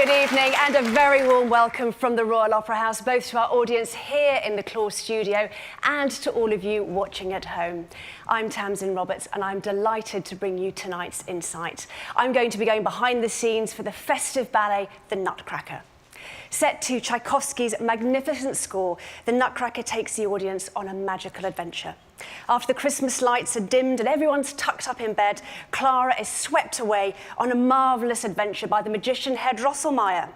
Good evening and a very warm welcome from the Royal Opera House, both to our audience here in the Claw studio and to all of you watching at home. I'm Tamsin Roberts and I'm delighted to bring you tonight's Insight. I'm going to be going behind the scenes for the festive ballet, The Nutcracker. Set to Tchaikovsky's magnificent score, The Nutcracker takes the audience on a magical adventure. After the Christmas lights are dimmed and everyone's tucked up in bed, Clara is swept away on a marvellous adventure by the magician Herr Drosselmeyer.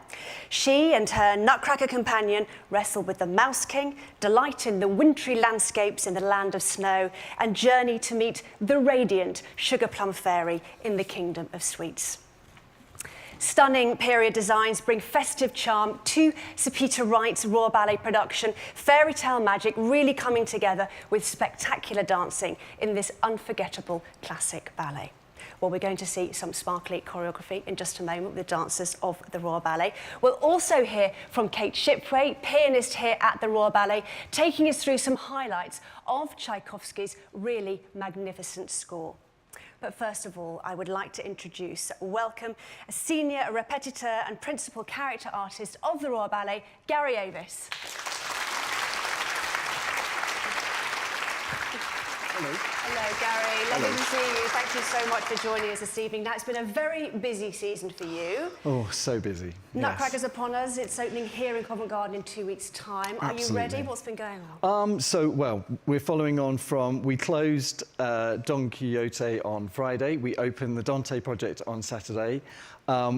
She and her Nutcracker companion wrestle with the Mouse King, delight in the wintry landscapes in the land of snow, and journey to meet the radiant Sugar Plum Fairy in the Kingdom of Sweets. Stunning period designs bring festive charm to Sir Peter Wright's Royal Ballet production, fairy tale magic really coming together with spectacular dancing in this unforgettable classic ballet. Well, we're going to see some sparkly choreography in just a moment with the dancers of the Royal Ballet. We'll also hear from Kate Shipway, pianist here at the Royal Ballet, taking us through some highlights of Tchaikovsky's really magnificent score. But first of all, I would like to welcome a senior repetiteur and principal character artist of the Royal Ballet, Gary Avis. Hello. Hello, Gary. Lovely to see you. Thank you so much for joining us this evening. Now, it's been a very busy season for you. Oh, so busy. Nutcracker's upon us. It's opening here in Covent Garden in 2 weeks' time. Are you ready? What's been going on? Well, we're following on from, we closed Don Quixote on Friday. We opened the Dante project on Saturday.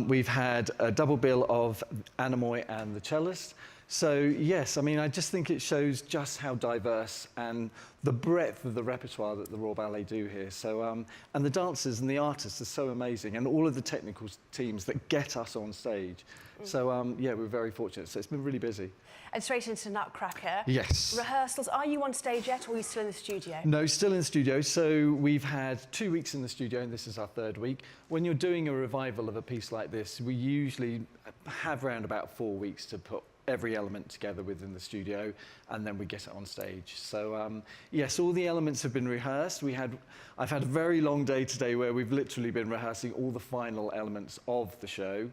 We've had a double bill of Anemoy and the Cellist. So, yes, I mean, I just think it shows just how diverse and the breadth of the repertoire that the Royal Ballet do here. So, and the dancers and the artists are so amazing, and all of the technical teams that get us on stage. So, yeah, we're very fortunate. So it's been really busy. And straight into Nutcracker. Yes. Rehearsals. Are you on stage yet, or are you still in the studio? No, still in the studio. So we've had 2 weeks in the studio, and this is our third week. When you're doing a revival of a piece like this, we usually have around about 4 weeks to put every element together within the studio, and then we get it on stage. So yes, all the elements have been rehearsed. I've had a very long day today where we've literally been rehearsing all the final elements of the show,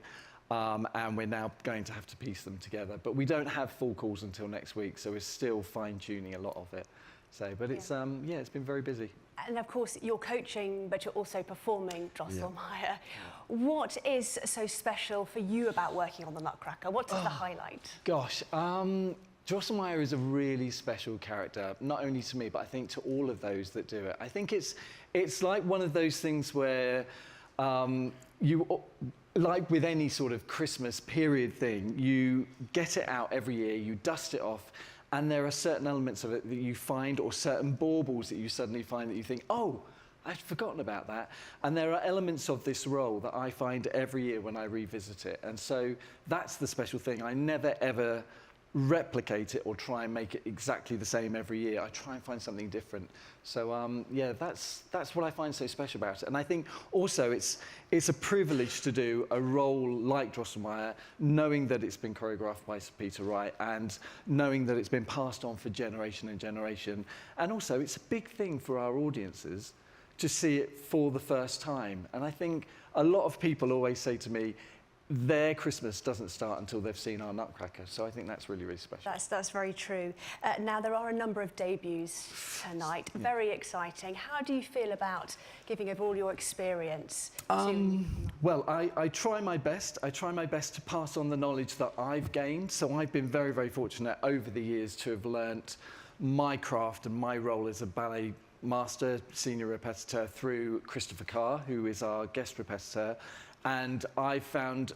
and we're now going to have to piece them together. But we don't have full calls until next week, so we're still fine-tuning a lot of it. So, but it's yeah, it's been very busy. And of course, you're coaching, but you're also performing Drosselmeyer. What is so special for you about working on the Nutcracker? What is the highlight? Gosh, Drosselmeyer is a really special character, not only to me, but I think to all of those that do it. I think it's like one of those things where like with any sort of Christmas period thing, you get it out every year, you dust it off, and there are certain elements of it that you find, or certain baubles that you suddenly find that you think, oh, I'd forgotten about that. And there are elements of this role that I find every year when I revisit it. And so that's the special thing. I never, ever replicate it or try and make it exactly the same every year. I try and find something different. So yeah, that's what I find so special about it. And I think also it's a privilege to do a role like Drosselmeyer, knowing that it's been choreographed by Sir Peter Wright and knowing that it's been passed on for generation and generation. And also it's a big thing for our audiences to see it for the first time. And I think a lot of people always say to me, their Christmas doesn't start until they've seen our Nutcracker. So I think that's really, really special. That's very true. Now, there are a number of debuts tonight. Very exciting. How do you feel about giving over all your experience to... Well, I try my best. I try my best to pass on the knowledge that I've gained. So I've been very, very fortunate over the years to have learnt my craft and my role as a ballet master, senior repetiteur, through Christopher Carr, who is our guest repetiteur. And I found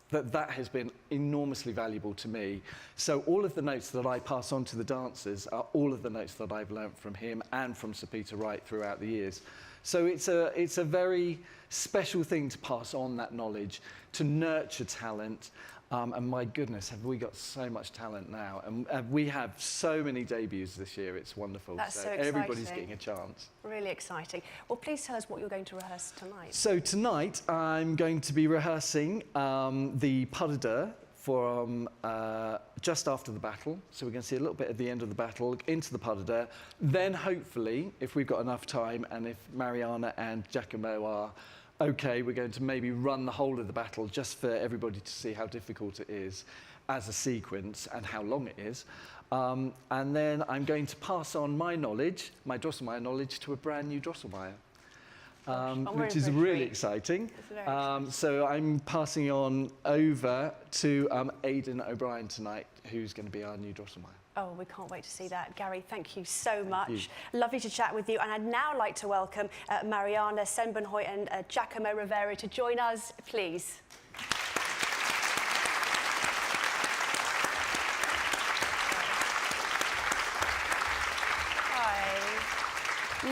that that has been enormously valuable to me. So all of the notes that I pass on to the dancers are all of the notes that I've learnt from him and from Sir Peter Wright throughout the years. So it's a very special thing to pass on that knowledge, to nurture talent. And my goodness, have we got so much talent now. And we have so many debuts this year, it's wonderful. That's so exciting. Everybody's getting a chance. Really exciting. Well, please tell us what you're going to rehearse tonight. So tonight, I'm going to be rehearsing the pas de deux from just after the battle. So we're going to see a little bit at the end of the battle, into the pas de deux. Then hopefully, if we've got enough time, and if Mariana and Giacomo are okay, we're going to maybe run the whole of the battle just for everybody to see how difficult it is as a sequence and how long it is. And then I'm going to pass on my knowledge, my Drosselmeyer knowledge, to a brand new Drosselmeyer, which is really exciting. So I'm passing on over to Aidan O'Brien tonight, who's going to be our new Drosselmeyer. Oh, we can't wait to see that. Gary, thank you so much. Lovely to chat with you. And I'd now like to welcome Mariana Senbenhoy and Giacomo Rivera to join us, please.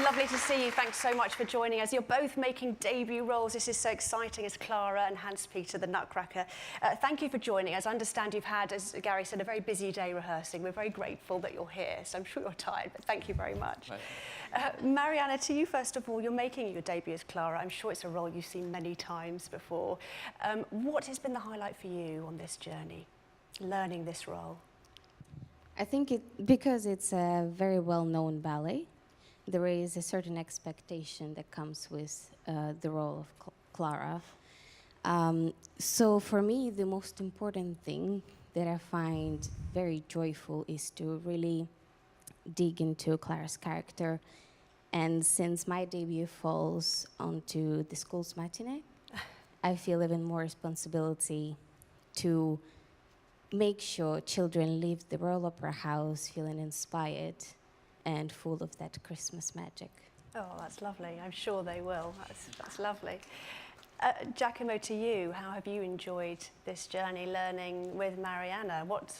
Lovely to see you. Thanks so much for joining us. You're both making debut roles. This is so exciting as Clara and Hans-Peter, the Nutcracker. Thank you for joining us. I understand you've had, as Gary said, a very busy day rehearsing. We're very grateful that you're here, so I'm sure you're tired, but thank you very much. Mariana, to you first of all, you're making your debut as Clara. I'm sure it's a role you've seen many times before. What has been the highlight for you on this journey, learning this role? I think because it's a very well-known ballet, there is a certain expectation that comes with the role of Clara. So for me, the most important thing that I find very joyful is to really dig into Clara's character. And since my debut falls onto the school's matinee, I feel even more responsibility to make sure children leave the Royal Opera House feeling inspired and full of that Christmas magic. Oh, that's lovely. I'm sure they will. That's lovely. Giacomo, to you, how have you enjoyed this journey learning with Mariana? What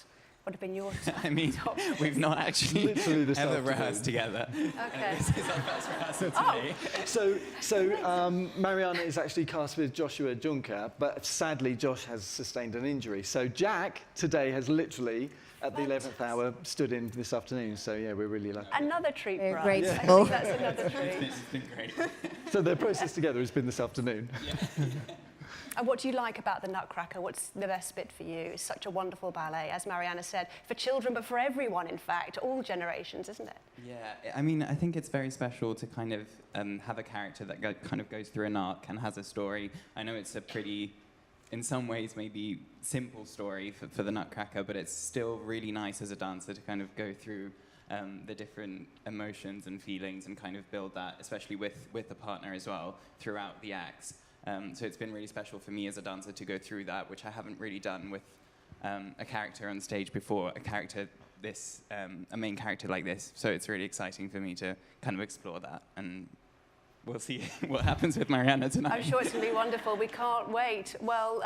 have been your I mean, we've not actually ever rehearsed together. Okay. This is our first rehearsal today. So Mariana is actually cast with Joshua Juncker, but sadly Josh has sustained an injury. So Jack today has literally, at the 11th hour, stood in this afternoon. So yeah, we're really lucky. Another treat for us. Grateful. I think that's another treat. It's been great. So their process together has been this afternoon. And what do you like about the Nutcracker? What's the best bit for you? It's such a wonderful ballet, as Mariana said, for children, but for everyone, in fact, all generations, isn't it? Yeah, I mean, I think it's very special to kind of have a character that kind of goes through an arc and has a story. I know it's a pretty, in some ways, maybe simple story for the Nutcracker, but it's still really nice as a dancer to kind of go through the different emotions and feelings and kind of build that, especially with the partner as well, throughout the acts. So it's been really special for me as a dancer to go through that, which I haven't really done with a character on stage before, a main character like this. So it's really exciting for me to kind of explore that, and we'll see what happens with Mariana tonight. I'm sure it's going to be wonderful. We can't wait. Well,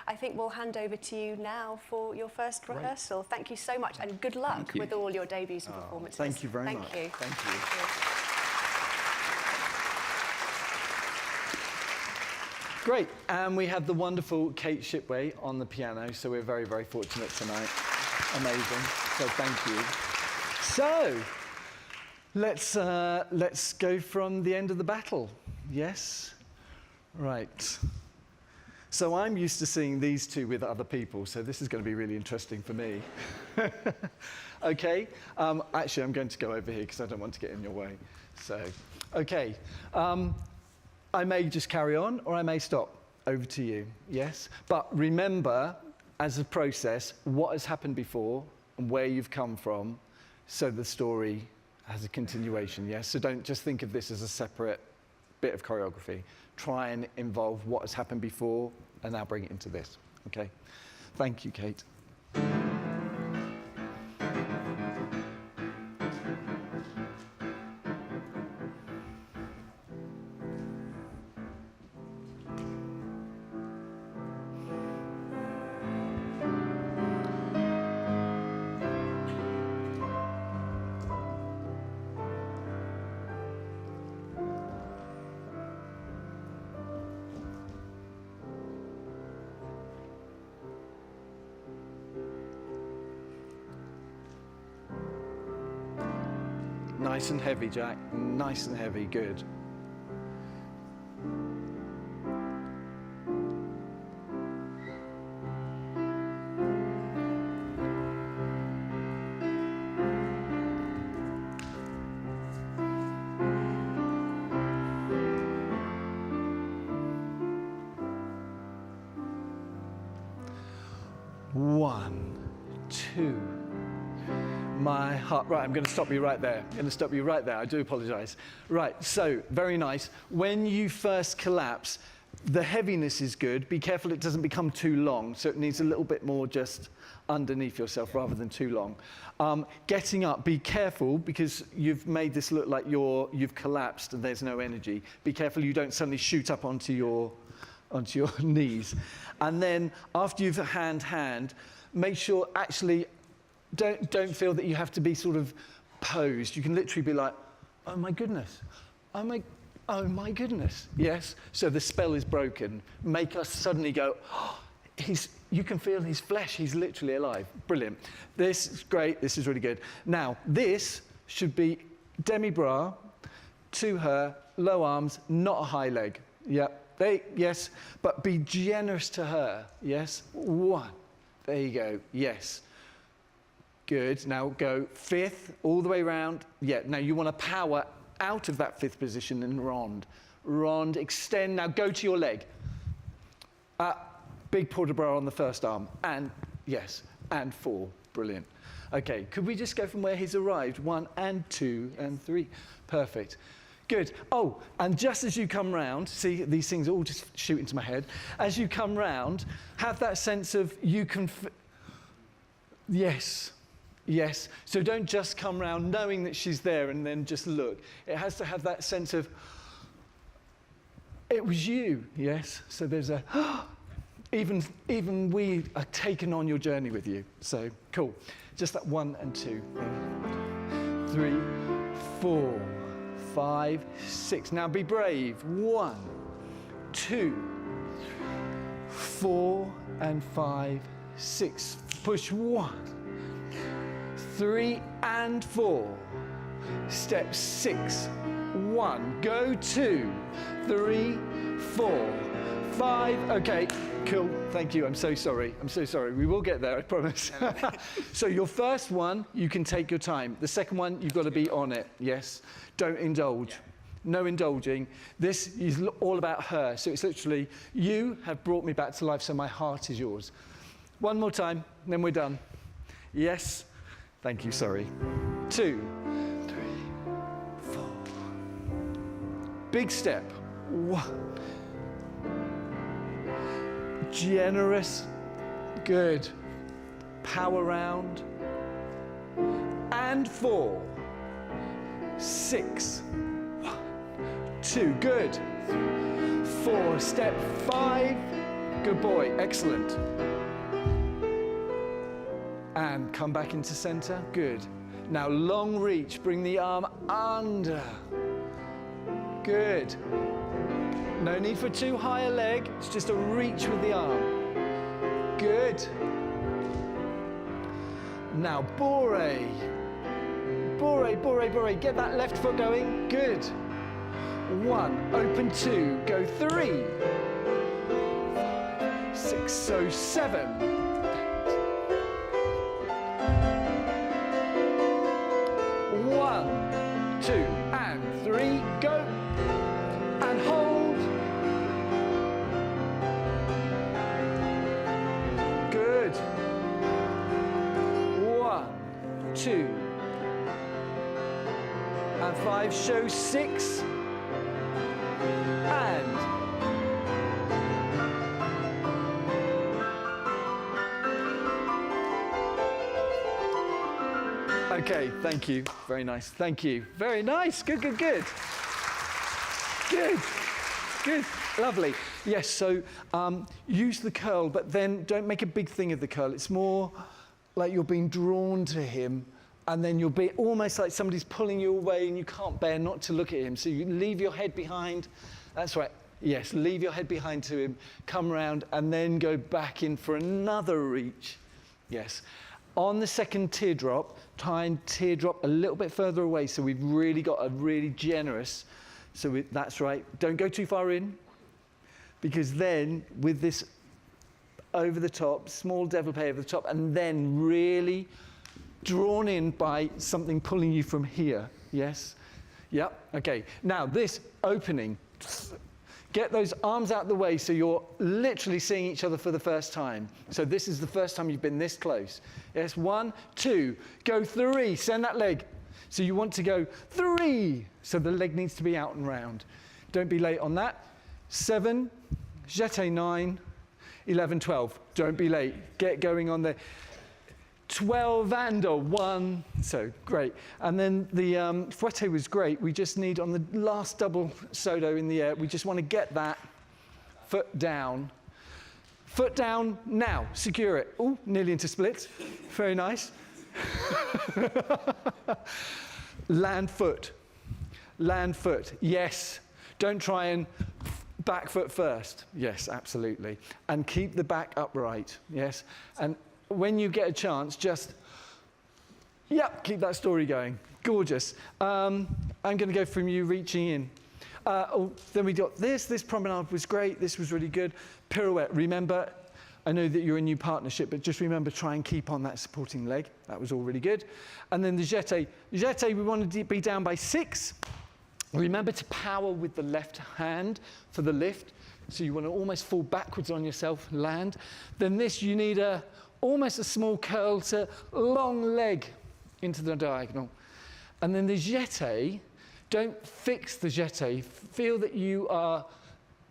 I think we'll hand over to you now for your first rehearsal. Thank you so much, and good luck with all your debuts and performances. Thank you very much. Thank you. Thank you. Great, and we have the wonderful Kate Shipway on the piano, so we're very, very fortunate tonight. Amazing, so thank you. So, let's go from the end of the battle, yes? Right. So I'm used to seeing these two with other people, so this is going to be really interesting for me. Okay, actually I'm going to go over here because I don't want to get in your way. So, okay. I may just carry on or I may stop. Over to you, yes? But remember, as a process, what has happened before and where you've come from, so the story has a continuation, yes? So don't just think of this as a separate bit of choreography. Try and involve what has happened before and now bring it into this, okay? Thank you, Kate. Nice and heavy, Jack. Nice and heavy, good. 2. My heart, right, I'm going to stop you right there. I'm going to stop you right there. I do apologize. Right, so very nice. When you first collapse, the heaviness is good. Be careful it doesn't become too long, so it needs a little bit more just underneath yourself rather than too long. Getting up, be careful because you've made this look like you've collapsed and there's no energy. Be careful you don't suddenly shoot up onto your knees. And then after you've hand, make sure actually don't feel that you have to be sort of posed. You can literally be like, oh my goodness, oh my goodness, yes? So the spell is broken. Make us suddenly go, oh, you can feel his flesh, he's literally alive. Brilliant. This is great, this is really good. Now, this should be demi-bras to her, low arms, not a high leg. Yep, yes, but be generous to her, yes? 1, there you go, yes. Good, now go 5th, all the way around. Yeah, now you want to power out of that 5th position and rond. Rond, extend, now go to your leg. Big port de bras on the first arm, and yes, and 4, brilliant. Okay, could we just go from where he's arrived? 1 and 2 and 3, perfect. Good, oh, and just as you come round, see, these things all just shoot into my head. As you come round, have that sense of you can, yes. Yes, so don't just come round knowing that she's there and then just look. It has to have that sense of, it was you, yes? So there's a, even we are taken on your journey with you. So, cool. Just that 1 and 2. 3, 4, 5, 6. Now be brave. 1, 2, 4 and 5, 6. Push 1. 3 and 4. Step 6. 1. Go 2, 3, 4, 5. Okay, cool. Thank you. I'm so sorry. I'm so sorry. We will get there, I promise. So your first one, you can take your time. The second one, you've got to be on it. Yes. Don't indulge. Yeah. No indulging. This is all about her. So it's literally, you have brought me back to life, so my heart is yours. One more time, then we're done. Yes. Thank you, sorry. 2, 3, 4. Big step. 1. Generous. Good. Power round. And 4. 6. 1, 2. Good. 4. Step 5. Good boy. Excellent. And come back into center. Good. Now long reach. Bring the arm under. Good. No need for too high a leg. It's just a reach with the arm. Good. Now bourrée. Bourrée, bourrée, bourrée. Get that left foot going. Good. 1. Open 2. Go 3. 5, 6. So 7. 1, 2, and 3, go, and hold. Good. 1, 2, and 5, show 6, and okay, thank you. Very nice. Thank you. Very nice. Good, good, good. Good. Good. Lovely. Yes, so use the curl, but then don't make a big thing of the curl. It's more like you're being drawn to him, and then you'll be almost like somebody's pulling you away and you can't bear not to look at him. So you leave your head behind. That's right. Yes, leave your head behind to him, come round, and then go back in for another reach. Yes. On the second teardrop, try and teardrop a little bit further away so we've really got a really generous, that's right. Don't go too far in, because then with this over the top, small développé over the top, and then really drawn in by something pulling you from here. Yes? Yep, okay. Now this opening, Get those arms out the way so you're literally seeing each other for the first time. So this is the first time you've been this close. Yes, 1, 2, go 3, send that leg. So you want to go 3, so the leg needs to be out and round. Don't be late on that. 7, jeté 9, 11, 12. Don't be late. Get going on there. 12 and a 1, so great. And then the fouette was great. We just need, on the last double solo in the air, we just want to get that foot down. Foot down now, secure it. Oh, nearly into splits. Very nice. Land foot. Land foot, yes. Don't try and back foot first. Yes, absolutely. And keep the back upright, yes. And when you get a chance, just, yep, keep that story going. Gorgeous. I'm going to go from you reaching in. Then we got this. This promenade was great. This was really good. Pirouette. Remember, I know that you're a new partnership, but just remember, try and keep on that supporting leg. That was all really good. And then the jeté. Jeté, we wanted to be down by 6. Remember to power with the left hand for the lift. So you want to almost fall backwards on yourself, land. Then this, you need almost a small curl to long leg into the diagonal. And then the jeté, don't fix the jeté. Feel that you are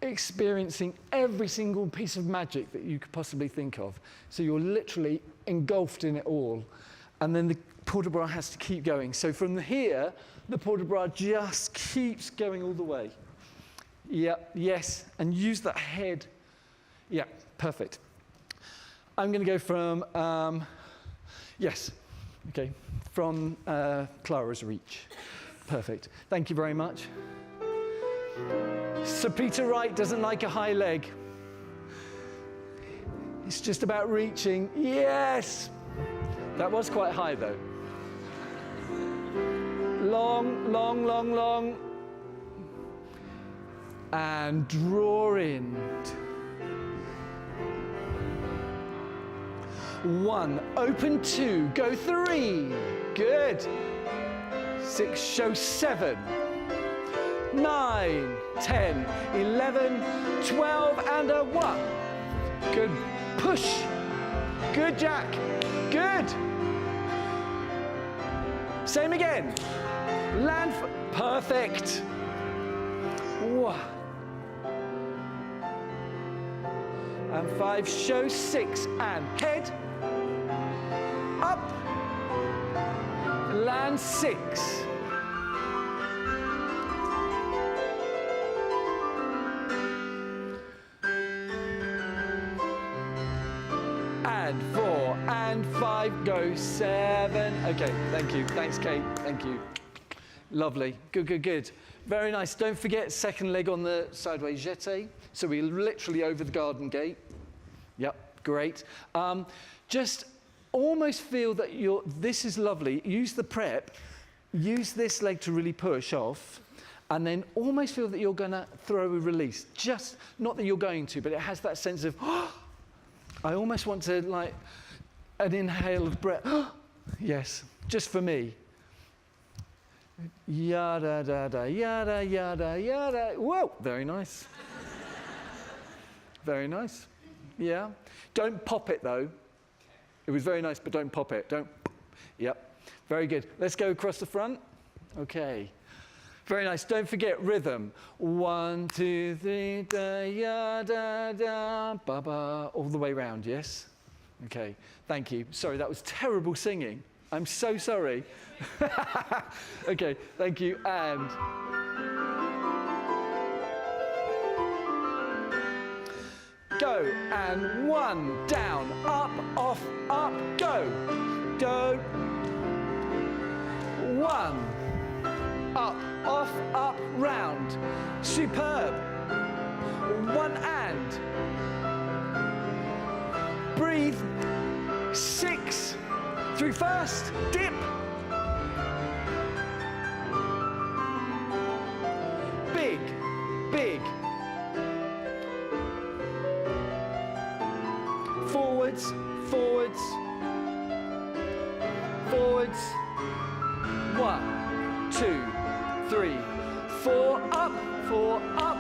experiencing every single piece of magic that you could possibly think of. So you're literally engulfed in it all. And then the port de bras has to keep going. So from here, the port de bras just keeps going all the way. Yep, yes, and use that head. Yeah, perfect. I'm going to go from, yes, okay, from Clara's reach. Perfect. Thank you very much. Sir Peter Wright doesn't like a high leg. It's just about reaching. Yes! That was quite high, though. Long, long, long, long. And draw in. 1, open 2, go 3. Good. 6, show 7. 9, 10, 11, 12, and a 1. Good. Push. Good, Jack. Good. Same again. Land. Perfect. 1. And 5, show 6, and head. Up. Land 6. And 4, and 5, go 7. Okay, thank you. Thanks, Kate. Thank you. Lovely. Good, good, good. Very nice. Don't forget second leg on the sideways jeté. So we're literally over the garden gate. Yep, great. Just almost feel that this is lovely. Use the prep. Use this leg to really push off. And then almost feel that you're going to throw a release. Just, not that you're going to, but it has that sense of, oh, I almost want to, like, an inhale of breath. Yes, just for me. Yada, da, da, yada, yada, yada. Whoa, very nice. Very nice. Yeah. Don't pop it, though. It was very nice, but don't pop it. Don't. Yep. Very good. Let's go across the front. Okay. Very nice. Don't forget rhythm. 1, 2, 3, da, ya, da, da, ba, ba. All the way round, yes? Okay. Thank you. Sorry, that was terrible singing. I'm so sorry. Okay. Thank you. And go. And 1, down, up, off, up, go. Go. 1. Up, off, up, round. Superb. 1 and. Breathe. 6. Through first. Dip. Big, big. Forwards, forwards. Forwards. 1, 2, 3, 4, up, 4, up.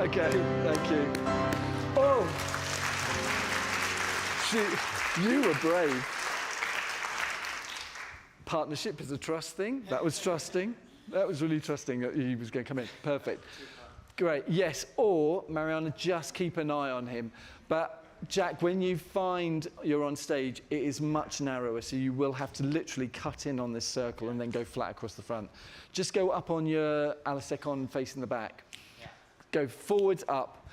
Okay, thank you. Oh, you were brave. Partnership is a trust thing. That was trusting. That was really trusting that he was going to come in. Perfect. Great. Yes, or, Mariana, just keep an eye on him. But, Jack, when you find you're on stage, it is much narrower, so you will have to literally cut in on this circle and then go flat across the front. Just go up on your Alisecon facing the back. Yeah. Go forwards, up,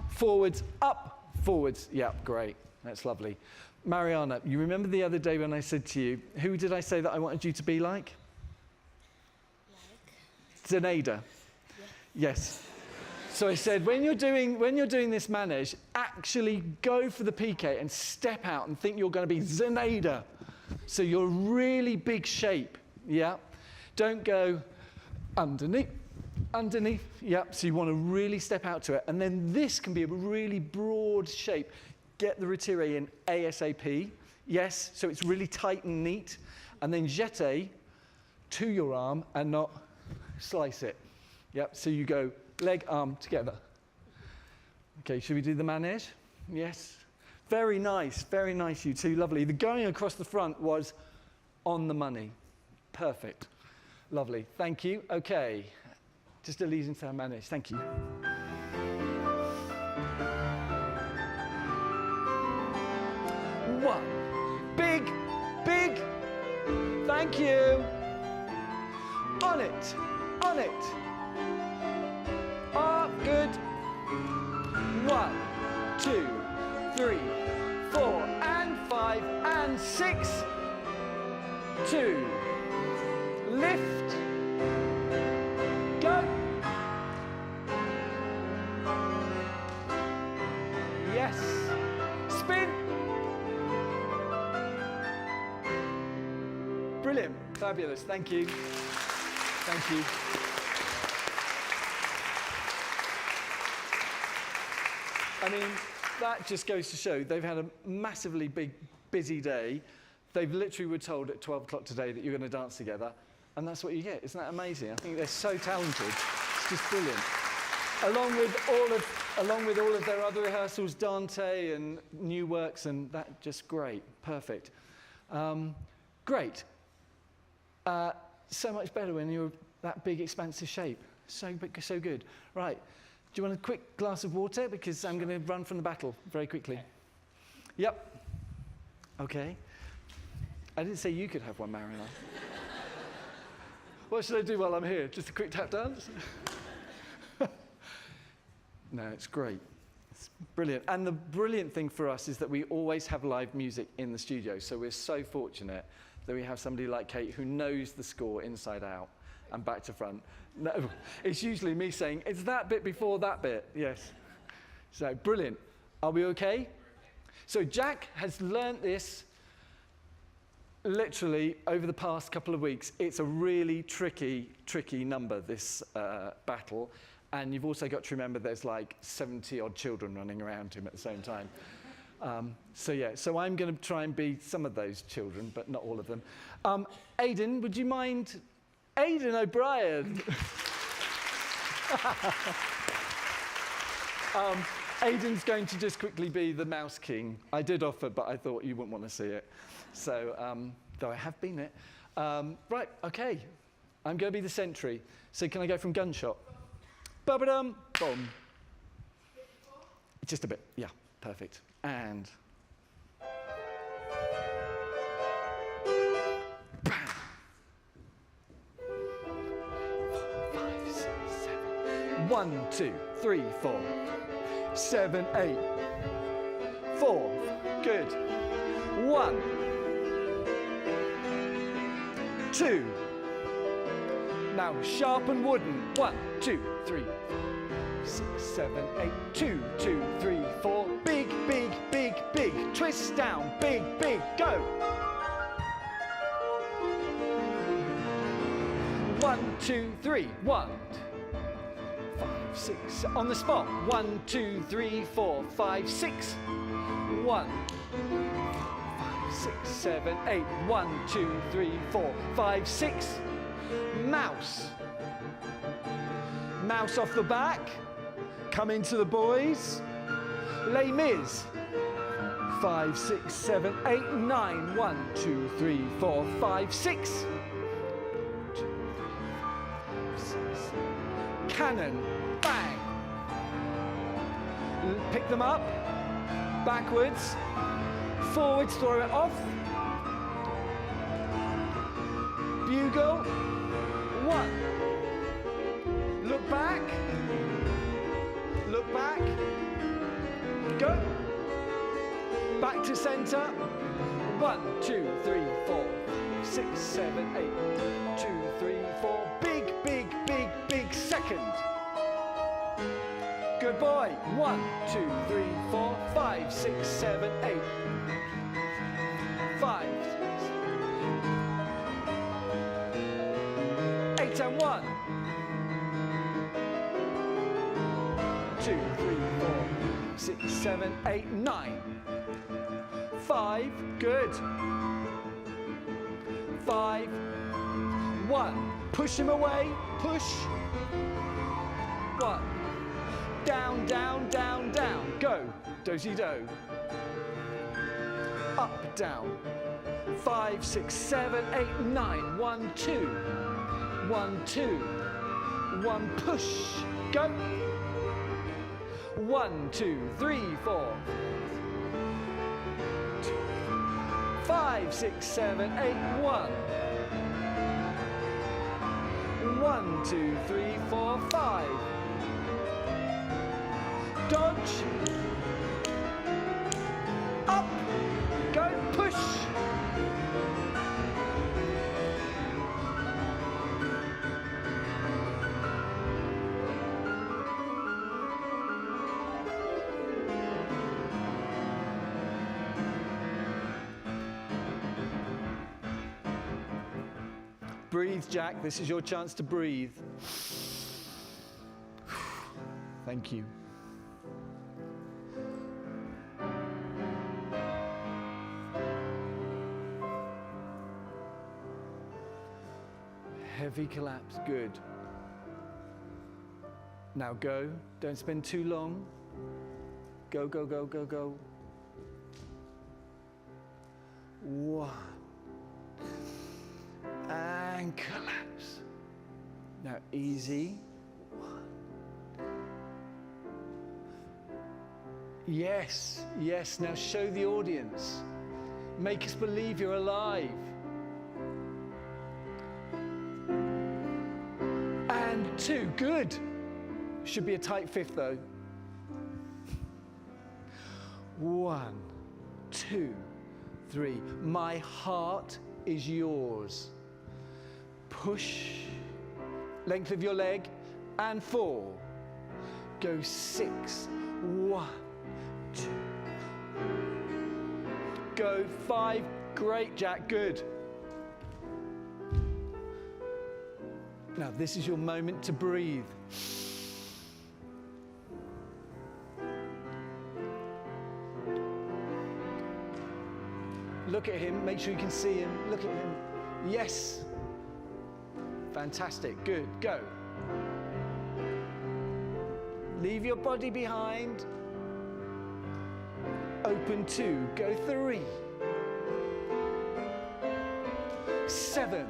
forwards, up, forwards. Yeah, great. That's lovely. Mariana, you remember the other day when I said to you, who did I say that I wanted you to be like? Zenaida. Yeah. Yes. So I said, when you're doing this manège, actually go for the piqué and step out and think you're going to be Zenaida. So you're really big shape, yeah? Don't go underneath, yeah? So you want to really step out to it. And then this can be a really broad shape. Get the retiré in ASAP, yes? So it's really tight and neat. And then jeté to your arm and not slice it. Yep, so you go leg, arm together. Okay, should we do the manège? Yes. Very nice, you two, lovely. The going across the front was on the money. Perfect. Lovely, thank you. Okay, just a leading to our manège, thank you. One, big, thank you. On it. Good. 1, 2, 3, 4, and 5, and 6. 2. Lift. Go. Yes. Spin. Brilliant. Fabulous. Thank you. Thank you. I mean, that just goes to show they've had a massively busy day. They've literally were told at 12 o'clock today that you're going to dance together, and that's what you get. Isn't that amazing? I think they're so talented. It's just brilliant. Along with all of their other rehearsals, Dante and new works, and that just great, perfect. Great. So much better when you're that big, expansive shape. So good. Right. Do you want a quick glass of water? Because I'm going to run from the battle very quickly. Okay. Yep. Okay. I didn't say you could have one, Mariana. What should I do while I'm here? Just a quick tap dance? No, it's great. It's brilliant. And the brilliant thing for us is that we always have live music in the studio. So we're so fortunate that we have somebody like Kate who knows the score inside out and back to front. No, it's usually me saying, it's that bit before that bit. Yes. So, brilliant. Are we okay? So Jack has learnt this literally over the past couple of weeks. It's a really tricky number, this battle. And you've also got to remember there's like 70-odd children running around him at the same time. So I'm going to try and be some of those children, but not all of them. Aidan, would you mind? Aidan O'Brien. Aidan's going to just quickly be the Mouse King. I did offer, but I thought you wouldn't want to see it. So, though I have been it. Right, okay. I'm going to be the sentry. So can I go from gunshot? Ba-ba-dum, boom. Just a bit, yeah, perfect. And bam. 5, 6, 7. 1, 2, 3, 4, 7, 8. 4. Good. 1, 2. Now sharp and wooden. 1, 2, 3, 4, 6, 7, 8. 2, 2, 3, 4. Big, big, big, big. Twist down. Big, big. Go. 1, 2, 3. 1, 5, 6. On the spot. 1, 2, 3, 4, 5, 6. 1, 5, 6, 7, 8. 1, 2, 3, 4, 5, 6. Mouse. Mouse off the back. Come into the boys. Les Mis. 5, 6, 7, 8, 9. 1, 2, 3, 4, 5, 6. Cannon. Bang. Pick them up. Backwards. Forwards, throw it off. Bugle. 1. Look back. Look back. Go. Back to centre. 1, 2, 3, 4, 6, 7, 8. 2, 3, 4. Big, big, big, big second. Good boy. 1, 2, 3, 4, 5, 6, 7, 8. 5, 6. 8 and 1. 2, 3, 4, 6, 7, 8, 9. 5, good. 5, 1. Push him away, push. 1. Down, down, down, down. Go, do-si-do. Up, down. 5, 6, 7, 8, 9. 1, 2. 1, 2. 1, push. Go. 1, 2, 3, 4. 5, 6, 7, 8, 1. 1, 2, 3, 4, 5. Dodge. Up. Go. Push. Breathe, Jack. This is your chance to breathe. Thank you. Heavy collapse, good. Now go, don't spend too long. Go, go, go, go, go. 1. And collapse. Now easy. 1. Yes, yes, now show the audience. Make us believe you're alive. And 2, good. Should be a tight 5th though. 1, 2, 3. My heart is yours. Push. Length of your leg. And 4. Go 6. 1, 2. Go 5. Great, Jack, good. Now, this is your moment to breathe. Look at him, make sure you can see him. Look at him. Yes. Fantastic, good, go. Leave your body behind. Open 2, go 3. 7.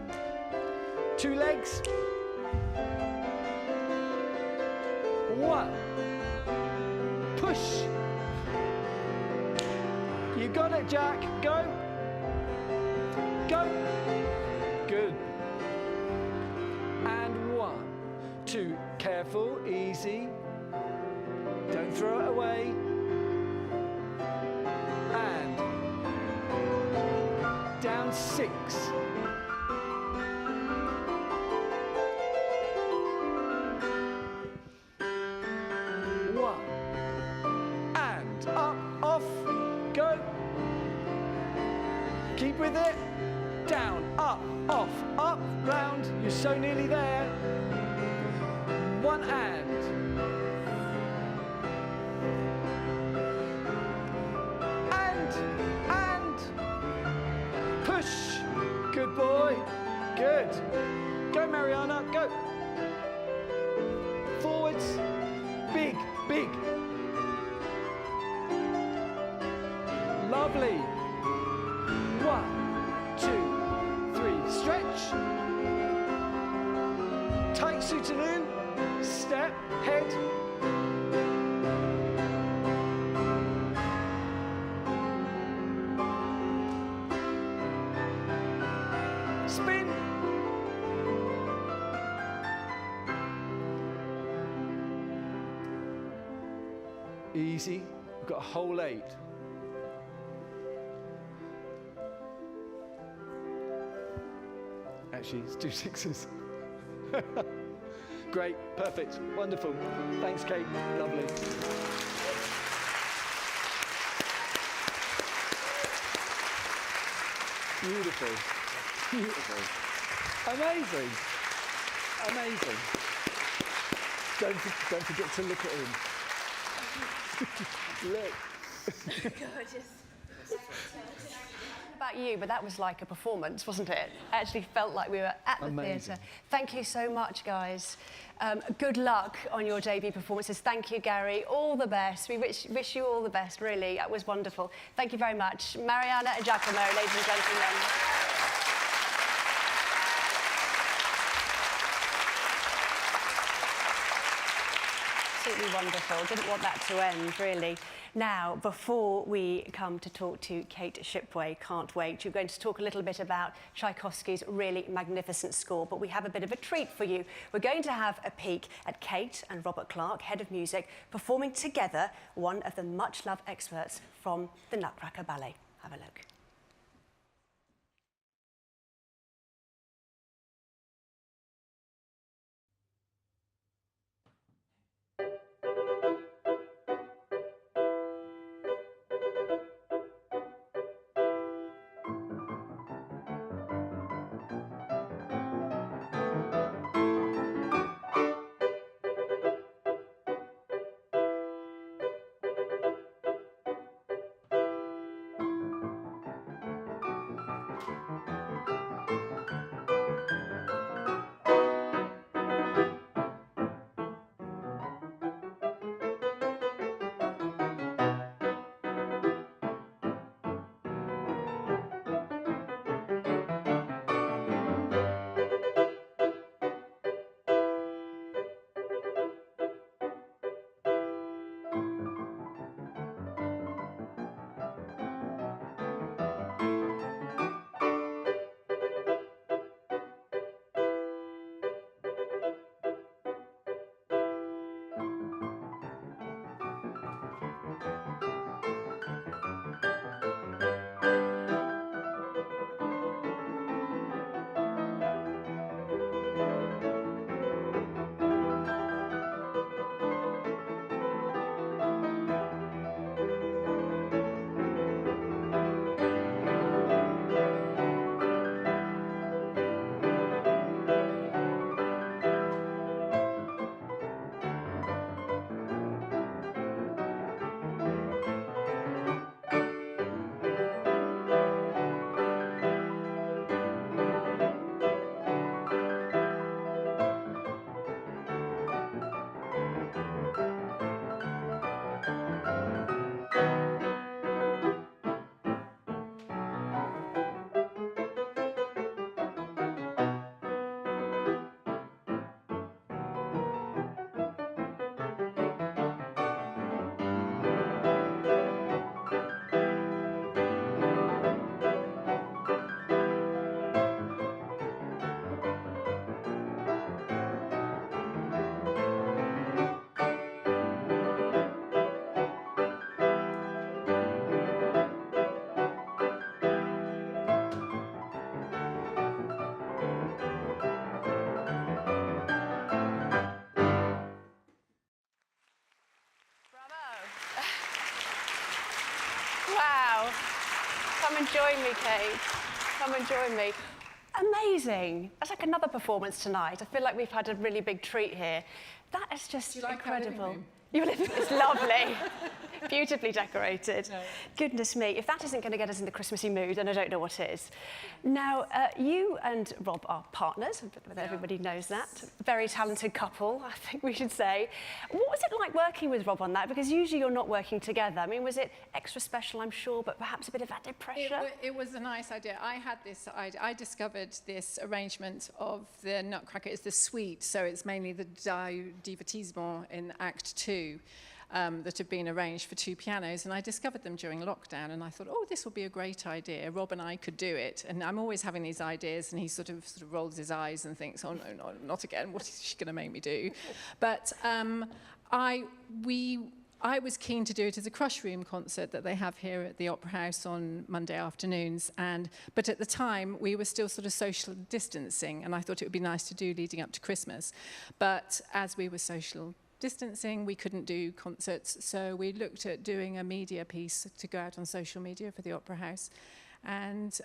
2 legs. 1. Push. You got it, Jack. Go. Go. Good. And 1, 2. Careful, easy. Don't throw it away. And down 6. 1. And up, off, go. Keep with it. Down, up, off, up, round. You're so nearly there. 1 and. Push. Good boy. Good. Go, Mariana, go. Forwards. Big, big. Lovely. 1, 2, 3. Stretch. Tight soutenu. Step. Head. Spin. Easy. We've got a whole 8. Actually, it's 2 6s. Great, perfect, wonderful. Thanks, Kate. Lovely. Beautiful. Beautiful. Amazing. Amazing. Don't forget to look at him. Look. Gorgeous. About you, but that was like a performance, wasn't it? It actually felt like we were at the theatre. Thank you so much, guys. Good luck on your debut performances. Thank you, Gary. All the best. We wish you all the best, really. That was wonderful. Thank you very much. Mariana and Giacomo, ladies and gentlemen. Absolutely wonderful. Didn't want that to end, really. Now, before we come to talk to Kate Shipway, can't wait, you're going to talk a little bit about Tchaikovsky's really magnificent score, but we have a bit of a treat for you. We're going to have a peek at Kate and Robert Clark, head of music, performing together one of the much-loved excerpts from the Nutcracker Ballet. Have a look. Wow. Come and join me, Kate. Come and join me. Amazing. That's like another performance tonight. I feel like we've had a really big treat here. That is just incredible. Your living room is lovely. Beautifully decorated. No. Goodness me, if that isn't going to get us in the Christmassy mood, then I don't know what is. Now, you and Rob are partners, everybody knows that. Very talented couple, I think we should say. What was it like working with Rob on that? Because usually you're not working together. I mean, was it extra special, I'm sure, but perhaps a bit of added pressure? It was a nice idea. I had this idea. I discovered this arrangement of the Nutcracker. It's the suite, so it's mainly the divertissement in Act 2. That had been arranged for 2 pianos, and I discovered them during lockdown, and I thought, oh, this will be a great idea. Rob and I could do it, and I'm always having these ideas, and he sort of rolls his eyes and thinks, oh, no, not again. What is she going to make me do? But I was keen to do it as a crush room concert that they have here at the Opera House on Monday afternoons, but at the time we were still sort of social distancing, and I thought it would be nice to do leading up to Christmas. But as we were social distancing, we couldn't do concerts, so we looked at doing a media piece to go out on social media for the Opera House. And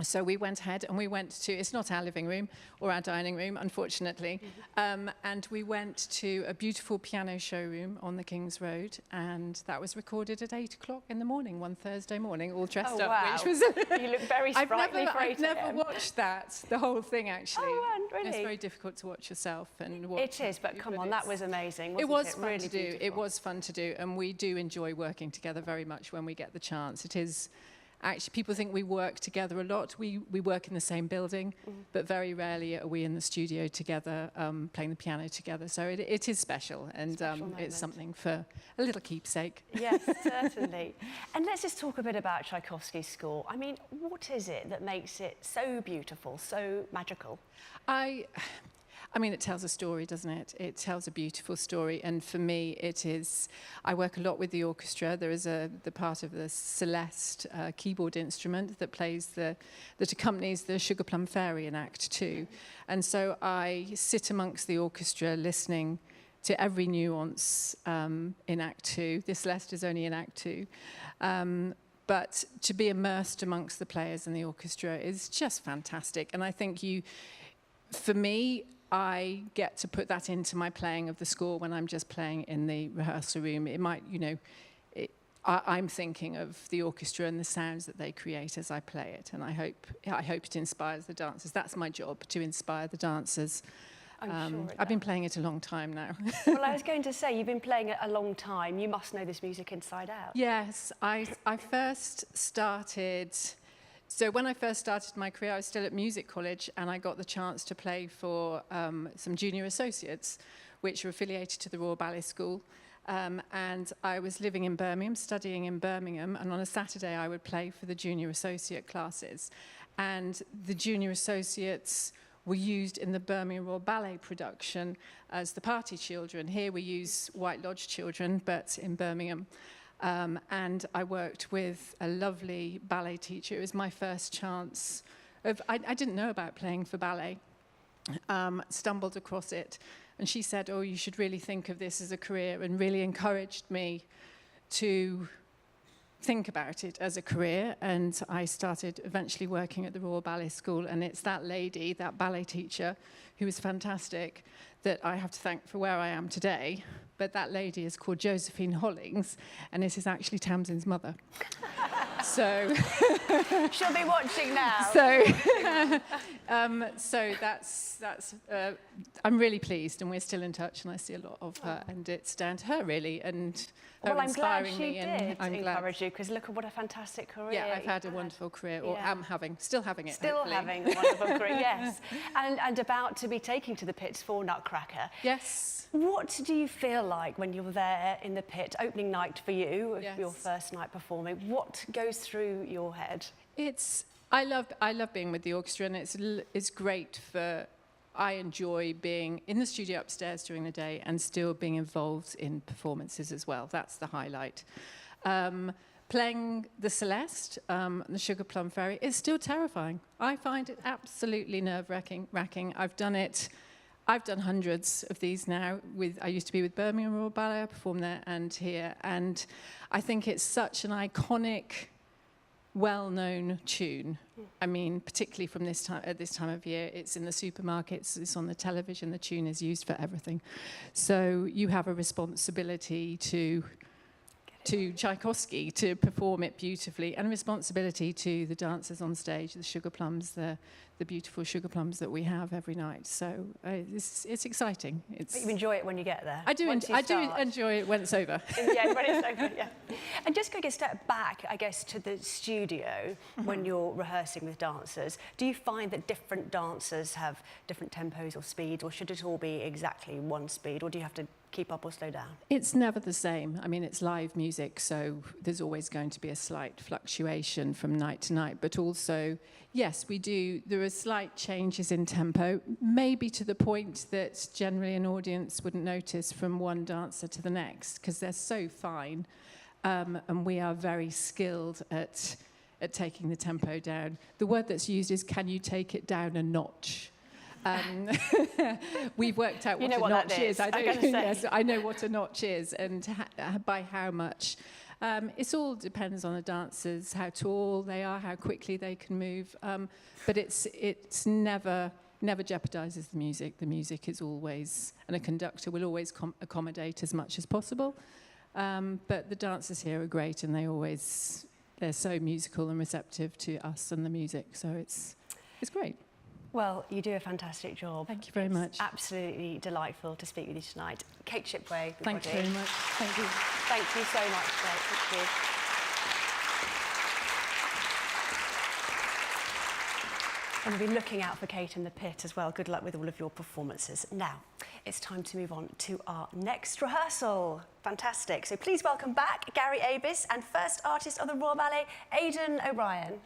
so we went ahead and we went to, it's not our living room or our dining room, unfortunately, and we went to a beautiful piano showroom on the King's Road, and that was recorded at 8 o'clock in the morning, one Thursday morning, all dressed up, wow. Which was... You look very sprightly for 8 I've never watched that, the whole thing, actually. Oh, really? It's very difficult to watch yourself and watch. It is, but come on, that was amazing, wasn't it? Was it? fun Really to do. beautiful. It was fun to do, and we do enjoy working together very much when we get the chance. It is... Actually, people think we work together a lot. We work in the same building, but very rarely are we in the studio together, playing the piano together. So it is special, and it's something for a little keepsake. Yes, certainly. And let's just talk a bit about Tchaikovsky's score. I mean, what is it that makes it so beautiful, so magical? I mean, it tells a story, doesn't it? It tells a beautiful story, and for me, it is... I work a lot with the orchestra. There is the part of the Celeste keyboard instrument that accompanies the Sugar Plum Fairy in Act 2. And so I sit amongst the orchestra listening to every nuance in Act 2. The Celeste is only in Act 2. But to be immersed amongst the players and the orchestra is just fantastic. And I think for me, I get to put that into my playing of the score when I'm just playing in the rehearsal room. It might, I'm thinking of the orchestra and the sounds that they create as I play it, and I hope it inspires the dancers. That's my job, to inspire the dancers. I'm sure I've been playing it a long time now. Well, I was going to say, you've been playing it a long time. You must know this music inside out. Yes, I first started... So when I first started my career, I was still at music college, and I got the chance to play for some junior associates, which were affiliated to the Royal Ballet School. And I was living in Birmingham, studying in Birmingham, and on a Saturday I would play for the junior associate classes. And the junior associates were used in the Birmingham Royal Ballet production as the party children. Here we use White Lodge children, but in Birmingham. And I worked with a lovely ballet teacher. It was my first chance I didn't know about playing for ballet, stumbled across it, and she said, oh, you should really think of this as a career, and really encouraged me to think about it as a career. And I started eventually working at the Royal Ballet School, and it's that lady, that ballet teacher, who was fantastic, that I have to thank for where I am today. But that lady is called Josephine Hollings, and it is actually Tamsin's mother. So she'll be watching now. So that's I'm really pleased, and we're still in touch, and I see a lot of her, and it's down to her really, and her well, I'm glad inspiring she me. did and I'm encourage you, because look at what a fantastic career. Yeah, I've had a wonderful career, or am still having it. Still hopefully. having a wonderful career, yes, and about to be taking to the pits for Nutcracker. Yes. What do you feel like when you're there in the pit, opening night for you, Yes. your first night performing? What goes through your head? I love being with the orchestra, and it's great for... I enjoy being in the studio upstairs during the day and still being involved in performances as well. That's the highlight. Playing the Celeste, the Sugar Plum Fairy, is still terrifying. I find it absolutely nerve-wracking. I've done hundreds of these now. I used to be with Birmingham Royal Ballet. I performed there and here, and I think it's such an iconic well-known tune. I mean, particularly from this time at this time of year, it's in the supermarkets, it's on the television. The tune is used for everything. So you have a responsibility to Tchaikovsky to perform it beautifully, and responsibility to the dancers on stage, the sugar plums, the beautiful sugar plums that we have every night. So it's exciting. But you enjoy it when you get there. I do enjoy it when it's over. Yeah, when it's over, yeah. And just going a step back, I guess, to the studio when you're rehearsing with dancers, do you find that different dancers have different tempos or speeds, or should it all be exactly one speed, or do you have to keep up or slow down? It's never the same. I mean, it's live music, so there's always going to be a slight fluctuation from night to night. But also, yes, there are slight changes in tempo, maybe to the point that generally an audience wouldn't notice from one dancer to the next, because they're so fine. And we are very skilled at taking the tempo down. The word that's used is, can you take it down a notch? We've worked out what a notch is. Yes, I know what a notch is and by how much. It all depends on the dancers, how tall they are, how quickly they can move. But it's never jeopardizes the music. The music is always, and a conductor will always accommodate as much as possible. But the dancers here are great, and they're so musical and receptive to us and the music. So it's great. Well, you do a fantastic job. Thank you very much. Absolutely delightful to speak with you tonight. Kate Shipway, Thank you very much. Thank you. Thank you so much, Kate. Thank you. And we'll be looking out for Kate in the pit as well. Good luck with all of your performances. Now, it's time to move on to our next rehearsal. Fantastic. So please welcome back Gary Avis and first artist of the Royal Ballet, Aidan O'Brien.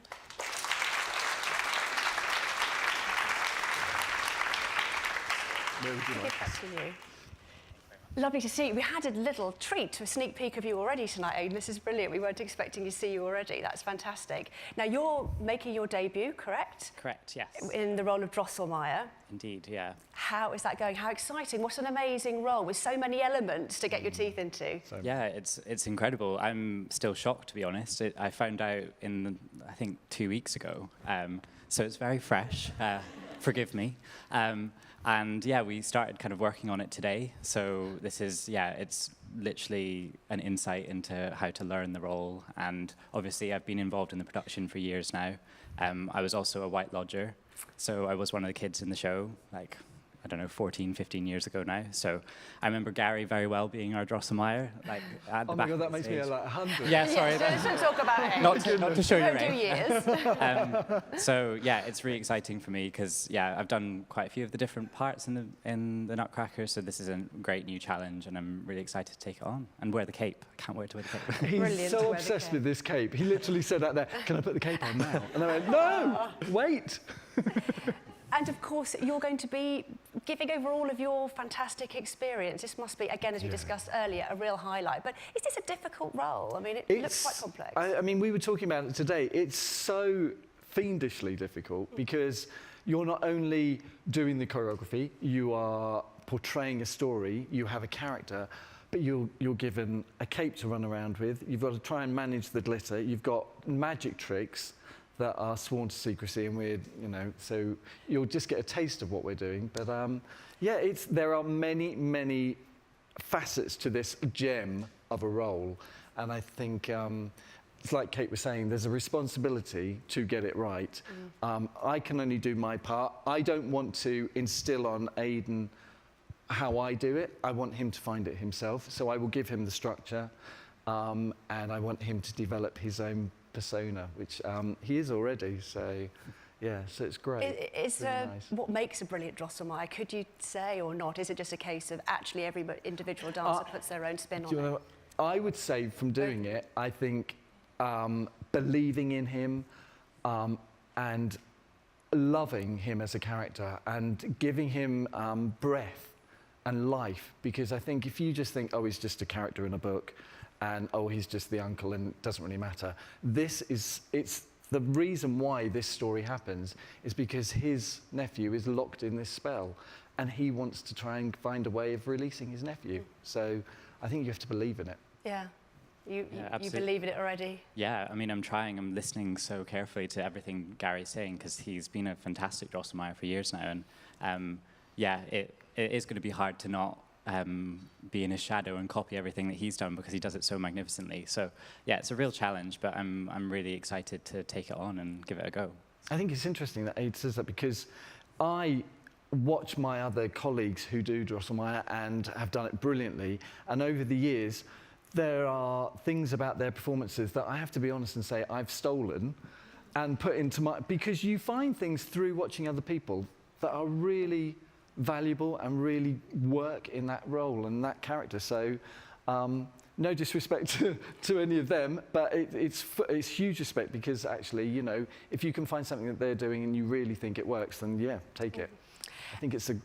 Where would you like? Give that to you. Lovely to see you. We had a little treat, a sneak peek of you already tonight, Aidan. This is brilliant. We weren't expecting to see you already. That's fantastic. Now, you're making your debut, correct? Correct, yes. In the role of Drosselmeyer. Indeed, yeah. How is that going? How exciting. What an amazing role with so many elements to get your teeth into. Yeah, it's incredible. I'm still shocked, to be honest. I found out I think 2 weeks ago. So it's very fresh. Forgive me. And yeah, we started kind of working on it today. So this is, it's literally an insight into how to learn the role. And obviously I've been involved in the production for years now. I was also a White Lodger. So I was one of the kids in the show, like, I don't know, 14, 15 years ago now. So I remember Gary very well being our Drosselmeyer, like at the back. Oh my God, that makes me like 100. Yeah, sorry. Let's not talk about it. Not to show you Don't do years. So yeah, it's really exciting for me because I've done quite a few of the different parts in the Nutcracker. So this is a great new challenge, and I'm really excited to take it on and wear the cape. I can't wait to wear the cape. He's Brilliant to so wear the obsessed cape. with this cape. He literally said that there, can I put the cape on now? And I went, no, wait. And of course, you're going to be giving over all of your fantastic experience. This must be, again, as we discussed earlier, a real highlight. But is this a difficult role? I mean, it looks quite complex. I mean, we were talking about it today. It's so fiendishly difficult because you're not only doing the choreography, you are portraying a story, you have a character, but you're given a cape to run around with. You've got to try and manage the glitter. You've got magic tricks that are sworn to secrecy, and we're, so you'll just get a taste of what we're doing. But there are many, many facets to this gem of a role, and I think it's like Kate was saying, there's a responsibility to get it right. I can only do my part. I don't want to instill on Aidan how I do it. I want him to find it himself, so I will give him the structure, and I want him to develop his own persona, which he is already, so so it's great. Is really nice. What makes a brilliant Drosselmeyer, could you say, or not? Is it just a case of actually every individual dancer puts their own spin on it? I would say from doing it, I think believing in him and loving him as a character and giving him breath and life, because I think if you just think, oh, he's just a character in a book, and oh, he's just the uncle and it doesn't really matter. It's the reason why this story happens is because his nephew is locked in this spell and he wants to try and find a way of releasing his nephew. So I think you have to believe in it. Yeah. You absolutely. believe in it already? Yeah, I mean, I'm trying. I'm listening so carefully to everything Gary's saying because he's been a fantastic Drosselmeyer for years now. And yeah, it is going to be hard to not be in his shadow and copy everything that he's done because he does it so magnificently. So yeah, it's a real challenge, but I'm really excited to take it on and give it a go. I think it's interesting that Aid says that because I watch my other colleagues who do Drosselmeyer and have done it brilliantly, and over the years, there are things about their performances that I have to be honest and say I've stolen and put into my... Because you find things through watching other people that are really valuable and really work in that role and that character. So no disrespect to any of them, but it's huge respect because actually, you know, if you can find something that they're doing and you really think it works, then yeah, take it. I think it's a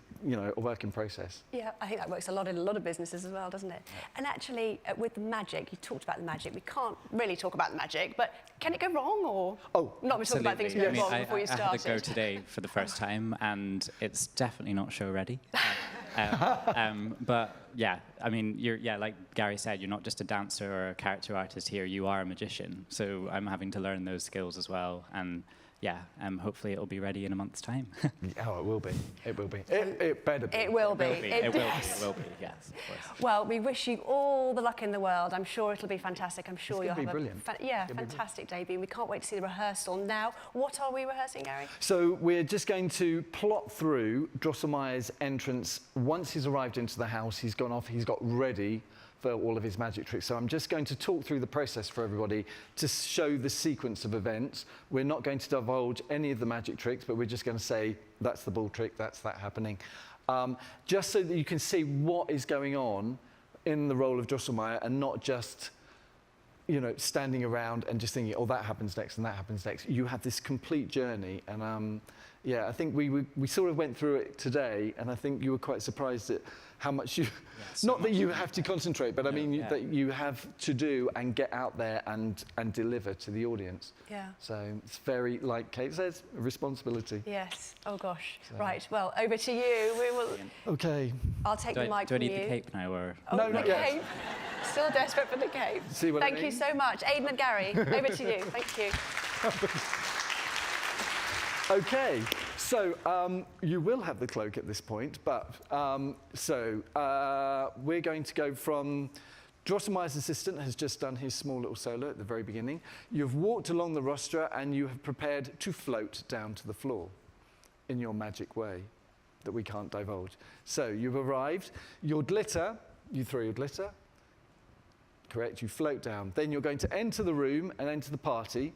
work in process. Yeah, I think that works a lot in a lot of businesses as well, doesn't it? Yeah. And actually, with the magic, you talked about the magic. We can't really talk about the magic, but can it go wrong or? Oh, not we talk about things going wrong before you started. I had to go today for the first time, and it's definitely not show ready. But yeah, I mean, like Gary said, you're not just a dancer or a character artist here. You are a magician. So I'm having to learn those skills as well, and. Yeah, hopefully it'll be ready in a month's time. Oh, it will be. It will be. It better be. It will be. It will be, yes, of course. Well, we wish you all the luck in the world. I'm sure it'll be fantastic. I'm sure you'll have a fantastic debut. We can't wait to see the rehearsal. Now, what are we rehearsing, Gary? So we're just going to plot through Drosselmeyer's entrance. Once he's arrived into the house, he's gone off, he's got ready for all of his magic tricks. So I'm just going to talk through the process for everybody to show the sequence of events. We're not going to divulge any of the magic tricks, but we're just going to say, that's the ball trick, that's that happening. Just so that you can see what is going on in the role of Drosselmeyer and not just, you know, standing around and just thinking, oh, that happens next and that happens next. You have this complete journey. And yeah, I think we sort of went through it today, and I think you were quite surprised at how much you, not that you have to concentrate, but I mean that you have to do and get out there and deliver to the audience. Yeah. So it's very, like Kate says, a responsibility. Yes. Oh gosh. So. Right. Well, over to you. We will. Okay. I'll take the mic from you. Do I need the cape now, or? Oh, no, not yet. Cape. Still desperate for the cape. See what Thank I mean? you so much, Aidan and Gary. Over to you. Thank you. Okay, so you will have the cloak at this point, but we're going to go from Drosselmeyer's assistant has just done his small little solo at the very beginning. You've walked along the rostra and you have prepared to float down to the floor in your magic way that we can't divulge. So you've arrived, your glitter, you throw your glitter, correct, you float down. Then you're going to enter the room and enter the party.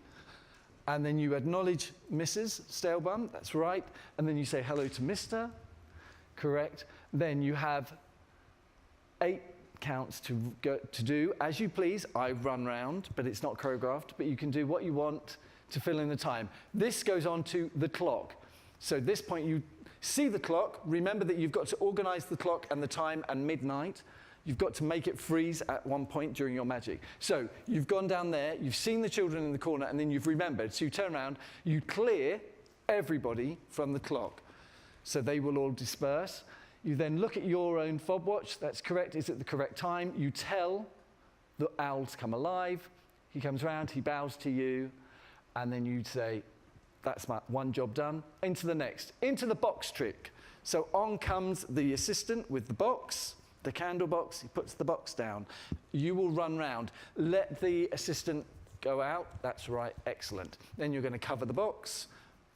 And then you acknowledge Mrs. Stalebum, that's right. And then you say hello to Mr. Correct. Then you have 8 counts to do as you please. I run round, but it's not choreographed, but you can do what you want to fill in the time. This goes on to the clock. So at this point you see the clock. Remember that you've got to organize the clock and the time and midnight. You've got to make it freeze at one point during your magic. So you've gone down there, you've seen the children in the corner, and then you've remembered. So you turn around, you clear everybody from the clock. So they will all disperse. You then look at your own fob watch. That's correct. Is it the correct time? You tell the owl to come alive. He comes round, he bows to you, and then you say, that's my one job done. Into the next, into the box trick. So on comes the assistant with the box. The candle box, he puts the box down. You will run round. Let the assistant go out. That's right, excellent. Then you're going to cover the box,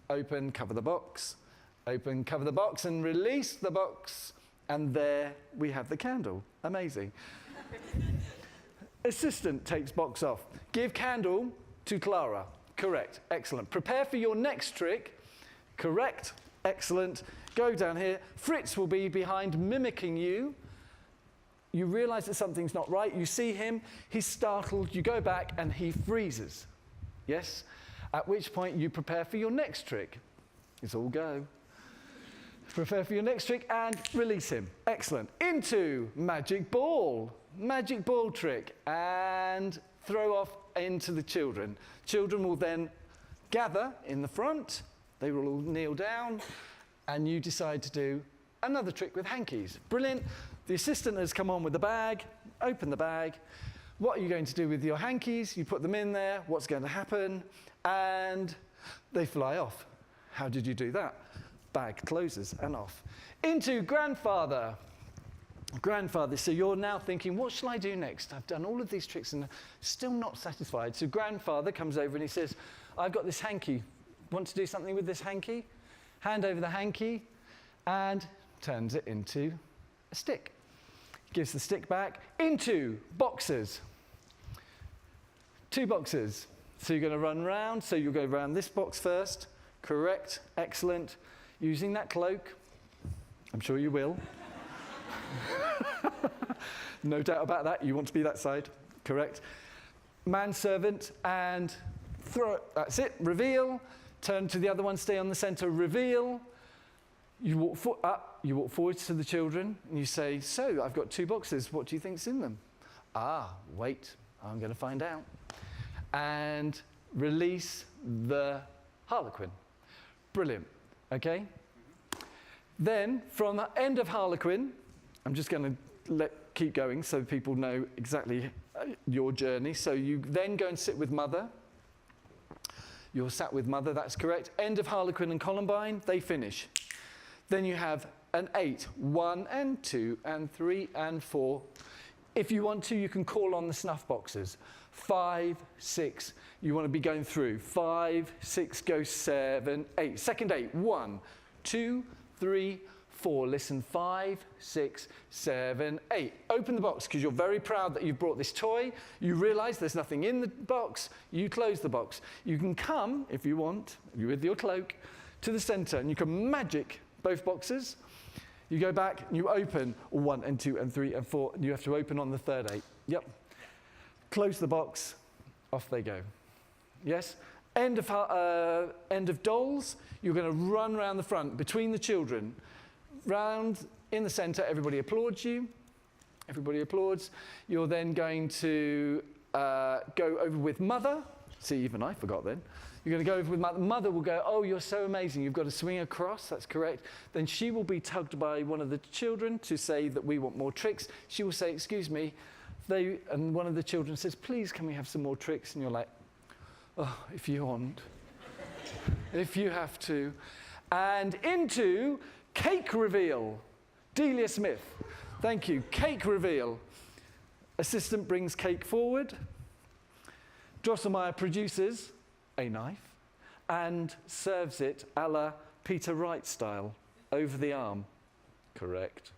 open, cover the box, open, cover the box, and release the box. And there we have the candle. Amazing. Assistant takes box off. Give candle to Clara. Correct, excellent. Prepare for your next trick. Correct, excellent. Go down here. Fritz will be behind mimicking you. You realize that something's not right. You see him, he's startled. You go back and he freezes. Yes? At which point you prepare for your next trick. It's all go. Prepare for your next trick and release him. Excellent. Into magic ball. Magic ball trick. And throw off into the children. Children will then gather in the front. They will all kneel down. And you decide to do another trick with hankies. Brilliant. The assistant has come on with the bag, open the bag, What are you going to do with your hankies? You put them in there, what's going to happen? And they fly off. How did you do that? Bag closes and off. Into grandfather. Grandfather, so you're now thinking, what shall I do next? I've done all of these tricks and still not satisfied. So grandfather comes over and he says, I've got this hanky. Want to do something with this hanky? Hand over the hanky and turns it into a stick. Gives the stick back into boxes. 2 boxes. So you're going to run round. So you'll go around this box first. Correct. Excellent. Using that cloak. I'm sure you will. No doubt about that. You want to be that side. Correct. Manservant and throw it. That's it. Reveal. Turn to the other one. Stay on the center. Reveal. You walk forwards to the children and you say, so I've got 2 boxes. What do you think's in them? Ah, wait. I'm going to find out. And release the Harlequin. Brilliant. Okay? Then, from the end of Harlequin, I'm just going to keep going so people know exactly your journey. So you then go and sit with Mother. You're sat with Mother, that's correct. End of Harlequin and Columbine, they finish. Then you have an 8, 1 and 2 and 3 and 4. If you want to, you can call on the snuff boxes. 5, 6, you want to be going through. 5, 6, go 7, 8. Second 8, 1, 2, 3, 4. Listen, 5, 6, 7, 8. Open the box because you're very proud that you've brought this toy. You realize there's nothing in the box. You close the box. You can come, if you want, with your cloak, to the center and you can magic both boxes. You go back and you open 1 and 2 and 3 and 4. And you have to open on the third 8. Yep. Close the box. Off they go. Yes? End of dolls. You're going to run around the front between the children. Round in the center, everybody applauds you. Everybody applauds. You're then going to go over with Mother. See, even I forgot then. You're going to go over with Mother. Mother will go, oh, you're so amazing. You've got to swing across. That's correct. Then she will be tugged by one of the children to say that we want more tricks. She will say, excuse me. And one of the children says, please, can we have some more tricks? And you're like, oh, if you want. If you have to. And into cake reveal. Delia Smith. Thank you. Cake reveal. Assistant brings cake forward. Drosselmeyer produces a knife and serves it a la Peter Wright style over the arm. Correct.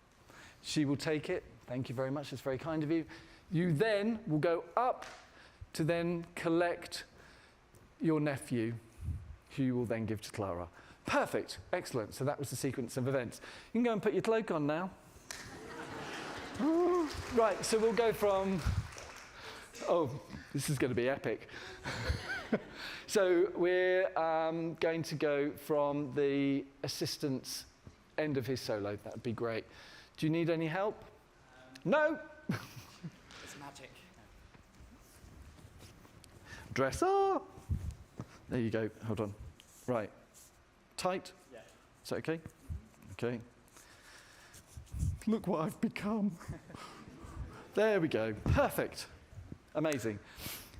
She will take it. Thank you very much. That's very kind of you. You then will go up to then collect your nephew, who you will then give to Clara. Perfect. Excellent. So that was the sequence of events. You can go and put your cloak on now. Right, so we'll go from... Oh, this is going to be epic. So we're going to go from the assistant's end of his solo. That would be great. Do you need any help? No? It's magic. Dresser. There you go. Hold on. Right. Tight? Yeah. Is that okay? Okay. Look what I've become. There we go. Perfect. Amazing.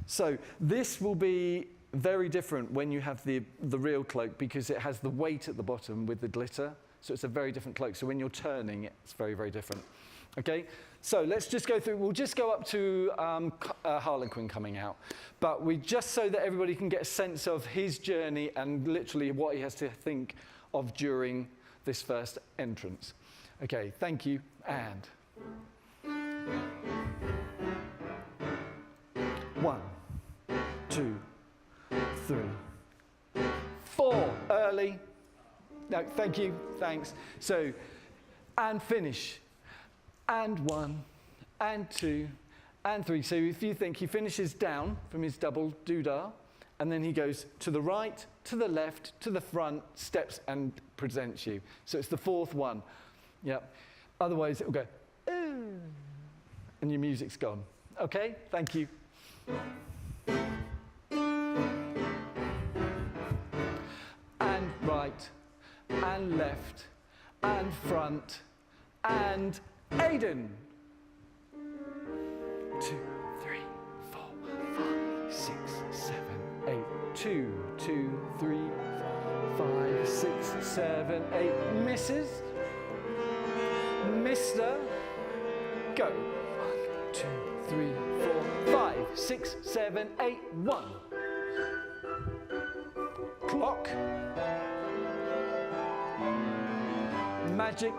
So this will be very different when you have the real cloak because it has the weight at the bottom with the glitter. So it's a very different cloak. So when you're turning, it's very, very different. Okay, so let's just go through. We'll just go up to Harlequin coming out. But just so that everybody can get a sense of his journey and literally what he has to think of during this first entrance. Okay, thank you, and... 1, 2, 3, 4. Early. No, thank you, thanks. So, and finish. And 1, and 2, and 3. So if you think he finishes down from his double doodah, and then he goes to the right, to the left, to the front, steps and presents you. So it's the 4th one. Yep. Otherwise it will go, ooh, and your music's gone. Okay, thank you. And right, and left, and front, and Aiden. 2, 3. 2, 2, 3, 5, 6, 7, 8. Misses. Mister. Go. 1, 2, 3, 4, 5, 6, 7, 8. 1. Clock. Magic.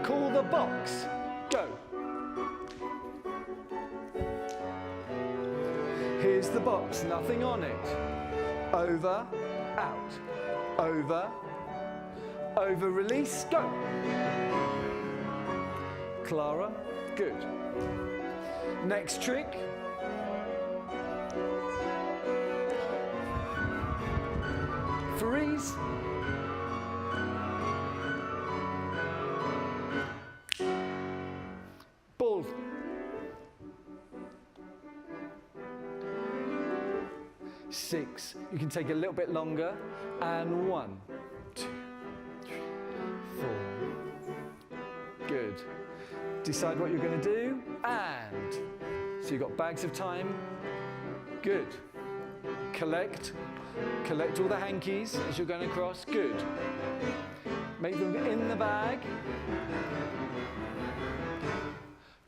Call the box. Go. Here's the box, nothing on it. Over, out. Over, over, release, go. Clara, good. Next trick. Freeze. Ball. Six. You can take a little bit longer. And 1, 2, 3, 4. Good. Decide what you're going to do. And so you've got bags of time. Good. Collect. Collect all the hankies as you're going across. Good. Make them in the bag.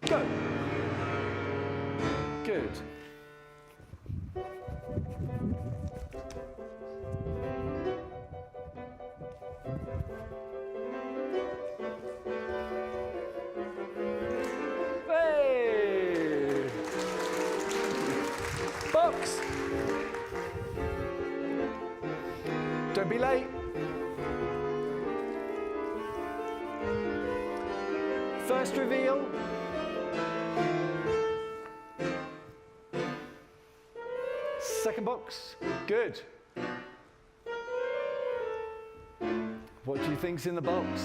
Go. Good. Hey! Box. Don't be late. First reveal. Second box. Good. What do you think's in the box?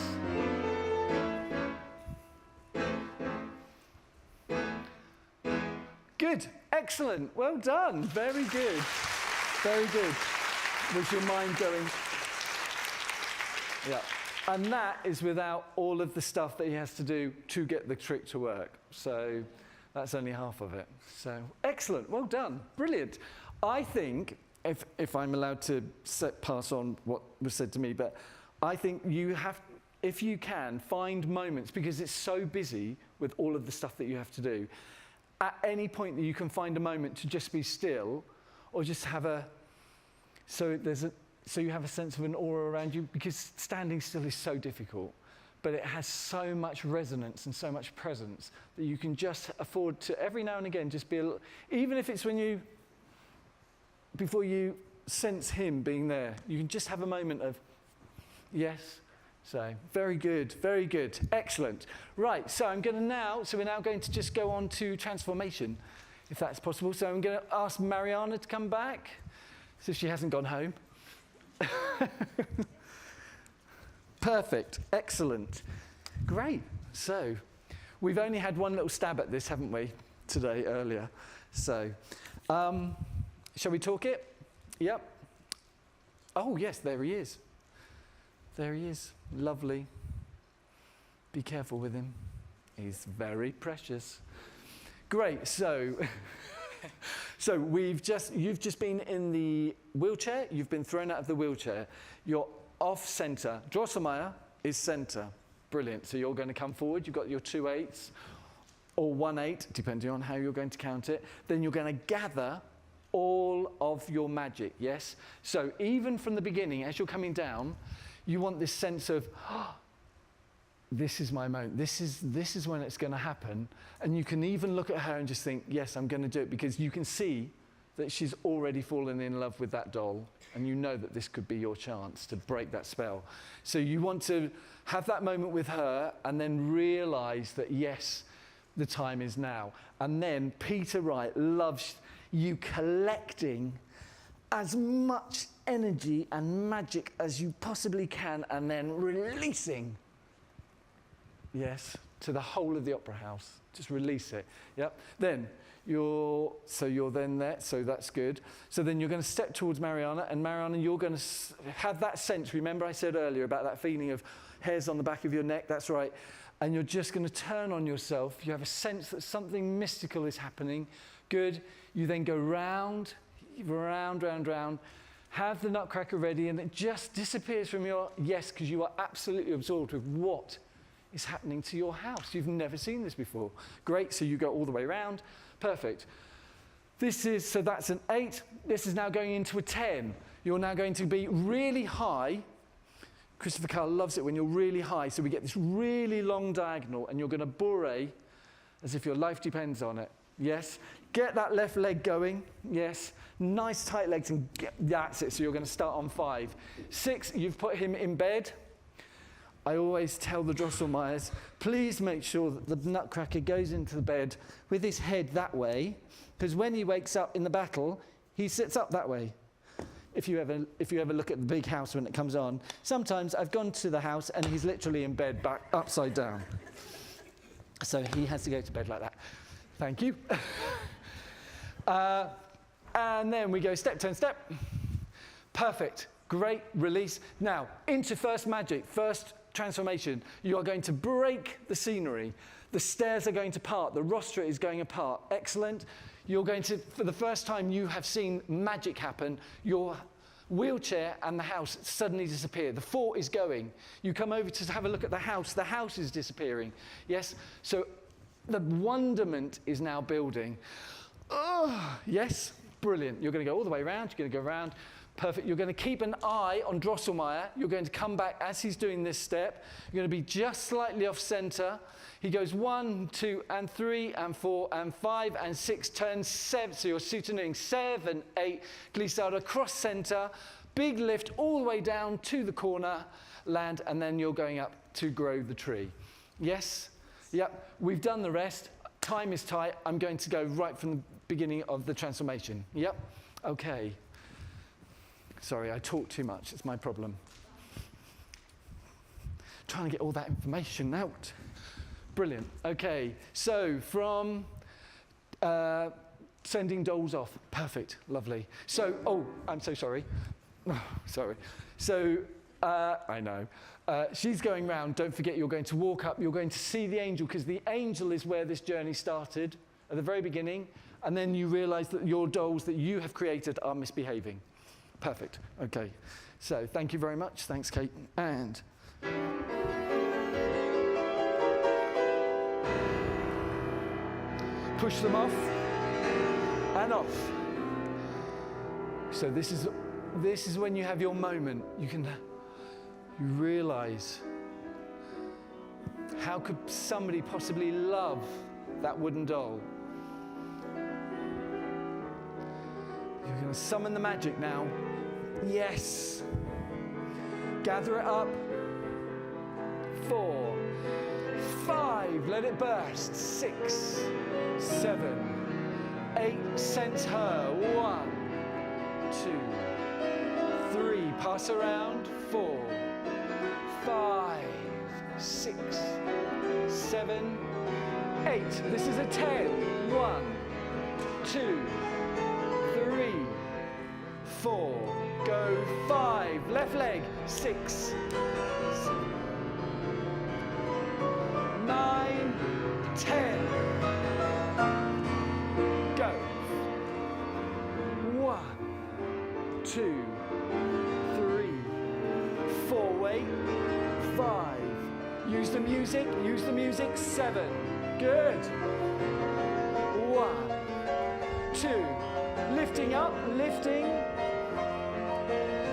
Good. Excellent. Well done. Very good. Very good. Was your mind going? Yeah. And that is without all of the stuff that he has to do to get the trick to work. So that's only half of it. So excellent. Well done. Brilliant. I think, if I'm allowed to pass on what was said to me, but I think you have, if you can, find moments, because it's so busy with all of the stuff that you have to do, at any point that you can find a moment to just be still, or just have a, so you have a sense of an aura around you, because standing still is so difficult, but it has so much resonance and so much presence that you can just afford to, every now and again, just be a little, even if it's when you, before you sense him being there, you can just have a moment of, yes. So, very good, excellent. Right, so we're now going to just go on to transformation, if that's possible. So I'm going to ask Mariana to come back, so she hasn't gone home. Perfect, excellent. Great, so we've only had one little stab at this, haven't we, today, earlier. So, shall we talk it? Yep. Oh, yes, there he is. There he is, lovely. Be careful with him. He's very precious. Great, so, you've just been in the wheelchair, you've been thrown out of the wheelchair. You're off center. Drosselmeyer is center. Brilliant, so you're going to come forward, you've got your 2 8s, or 1 8, depending on how you're going to count it. Then you're going to gather all of your magic, yes? So even from the beginning, as you're coming down, you want this sense of, oh, this is my moment. This is when it's going to happen. And you can even look at her and just think, yes, I'm going to do it, because you can see that she's already fallen in love with that doll, and you know that this could be your chance to break that spell. So you want to have that moment with her and then realize that, yes, the time is now. And then Peter Wright loves you collecting as much energy and magic as you possibly can, and then releasing, yes, to the whole of the opera house. Just release it. Yep. Then you're then there, so that's good. So then you're going to step towards Mariana, and Mariana, you're going to have that sense. Remember I said earlier about that feeling of hairs on the back of your neck? That's right. and you're just going to turn on yourself. You have a sense that something mystical is happening. Good. You then go round, round, round, round. Have the Nutcracker ready, and it just disappears from your, yes, because you are absolutely absorbed with what is happening to your house. You've never seen this before. Great, so you go all the way around. Perfect. So that's an 8. This is now going into a 10. You're now going to be really high. Christopher Carl loves it when you're really high, so we get this really long diagonal, and you're going to bourre as if your life depends on it. Yes. Get that left leg going. Yes. Nice tight legs, and that's it. So you're going to start on 5. 6, you've put him in bed. I always tell the Drosselmeyers, please make sure that the Nutcracker goes into the bed with his head that way, because when he wakes up in the battle, he sits up that way. If you ever look at the big house when it comes on, sometimes I've gone to the house and he's literally in bed back upside down. So he has to go to bed like that. Thank you. And then we go step, turn, step. Perfect. Great. Release. Now, into first magic, first transformation. You are going to break the scenery. The stairs are going to part. The rostra is going apart. Excellent. You're going to, for the first time you have seen magic happen, your wheelchair and the house suddenly disappear. The fort is going. You come over to have a look at the house is disappearing. Yes? So the wonderment is now building. Oh, yes? Brilliant. You're going to go all the way around. You're going to go around. Perfect. You're going to keep an eye on Drosselmeyer. You're going to come back as he's doing this step. You're going to be just slightly off center. He goes 1, 2, and 3, and 4, and 5, and 6, turns 7. So you're soutenoing 7, 8, glissade across center, big lift all the way down to the corner, land, and then you're going up to grow the tree. Yes? Yep. We've done the rest. Time is tight. I'm going to go right from the beginning of the transformation. Yep. Okay. Sorry, I talk too much. It's my problem. Trying to get all that information out. Brilliant. Okay, so from sending dolls off. Perfect. Lovely. So, oh, I'm so sorry. Oh, sorry. So, I know. She's going round. Don't forget, you're going to walk up. You're going to see the angel, because the angel is where this journey started at the very beginning. And then you realize that your dolls that you have created are misbehaving. Perfect. Okay. So, thank you very much. Thanks, Kate. And push them off and off. So this is when you have your moment. You realize, how could somebody possibly love that wooden doll? You're going to summon the magic now. Yes. Gather it up. 4, 5, let it burst. 6, 7, 8, sense her. 1, 2, 3, pass around. 4, 5, 6, 7, 8. This is a 10. 1, 2, 3, 4. Go 5. Left leg. 6, 7, 9, 10. Go. 1, 2, 3, 4. Wait. 5. Use the music. Use the music. 7. Good. 1, 2. Lifting up. Lifting.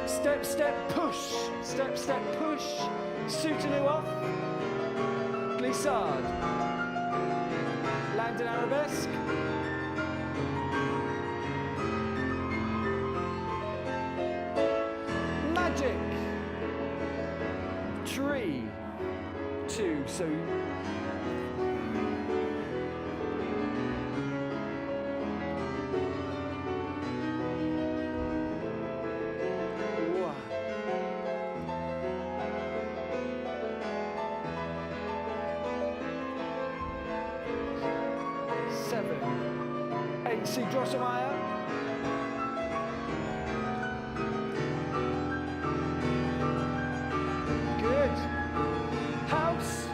Step, step, push. Step, step, push. Soutenu off. Glissade. Land in arabesque. Magic. 3, 2, so see Drosselmeyer. Good. House.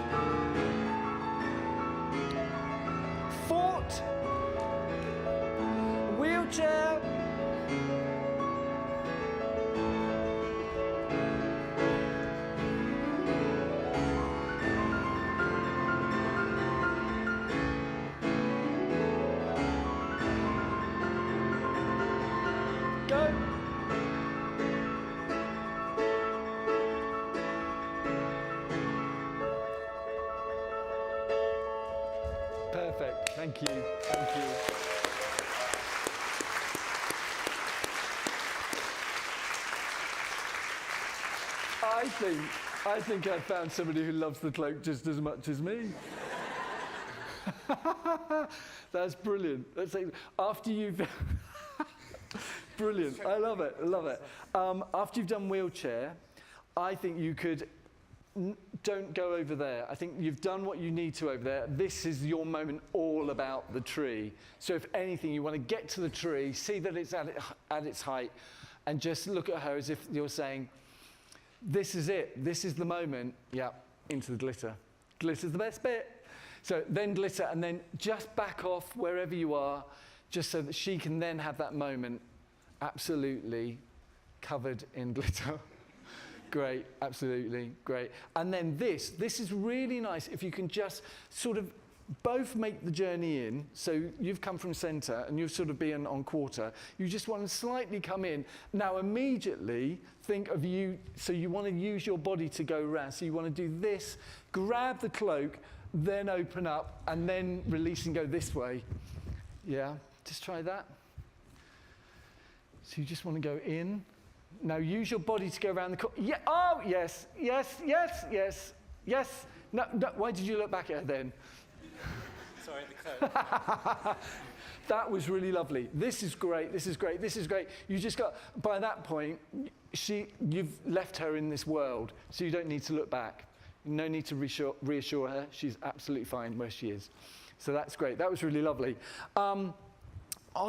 Go. Perfect. Thank you. Thank you. I think I found somebody who loves the cloak just as much as me. That's brilliant. After you've brilliant. I love it. I love it. After you've done wheelchair, I think you could don't go over there. I think you've done what you need to over there. This is your moment all about the tree. So if anything, you want to get to the tree, see that it's at its height, and just look at her as if you're saying, this is it. This is the moment. Yeah, into the glitter. Glitter's the best bit. So then glitter, and then just back off wherever you are, just so that she can then have that moment absolutely covered in glitter. Great, absolutely, great. And then this is really nice if you can just sort of both make the journey in. So you've come from center and you've sort of been on quarter. You just want to slightly come in. Now immediately think of you, so you want to use your body to go around. So you want to do this, grab the cloak, then open up, and then release and go this way. Yeah, just try that. So you just want to go in. Now use your body to go around the corner. Yeah, oh, yes, yes, yes, yes, yes. No, why did you look back at her then? Sorry, the cloak. That was really lovely. This is great, this is great, this is great. You just got, by that point, you've left her in this world, so you don't need to look back. No need to reassure her. She's absolutely fine where she is. So that's great. That was really lovely. On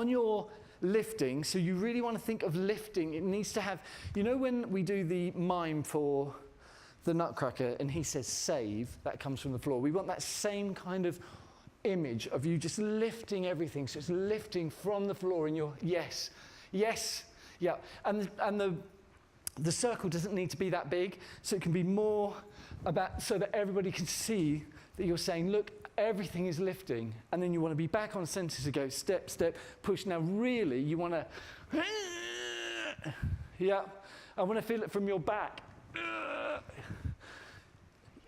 your lifting, so you really want to think of lifting. It needs to have, you know when we do the mime for the Nutcracker and he says save, that comes from the floor. We want that same kind of image of you just lifting everything. So it's lifting from the floor and you're, yes, yes, yeah. And the circle doesn't need to be that big, so it can be more about, so that everybody can see that you're saying, look, everything is lifting, and then you want to be back on center to go step, step, push. Now really, you want to, yeah, I want to feel it from your back.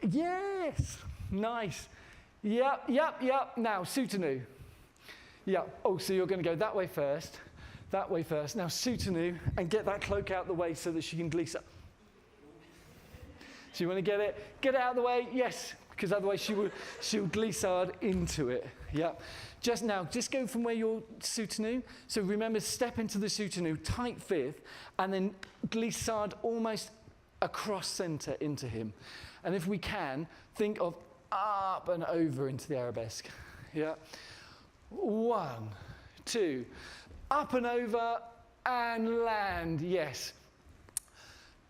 Yes, nice. Yep, yep, yep. Now, soutenu. Yep, oh, so you're going to go that way first. That way first. Now, soutenu, and get that cloak out the way so that she can glisse up. So you want to get it out of the way? Yes, because otherwise she'll glissade into it. Yeah. Just go from where you're soutenu. So remember, step into the soutenu, tight fifth, and then glissade almost across center into him. And if we can, think of up and over into the arabesque. Yeah. 1, 2, up and over and land. Yes.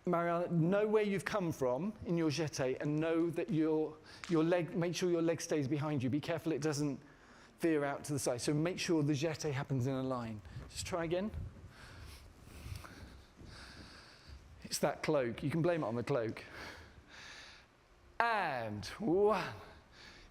Mariana, know where you've come from in your jeté and know that your leg, make sure your leg stays behind you. Be careful it doesn't veer out to the side. So make sure the jeté happens in a line. Just try again. It's that cloak. You can blame it on the cloak. And 1,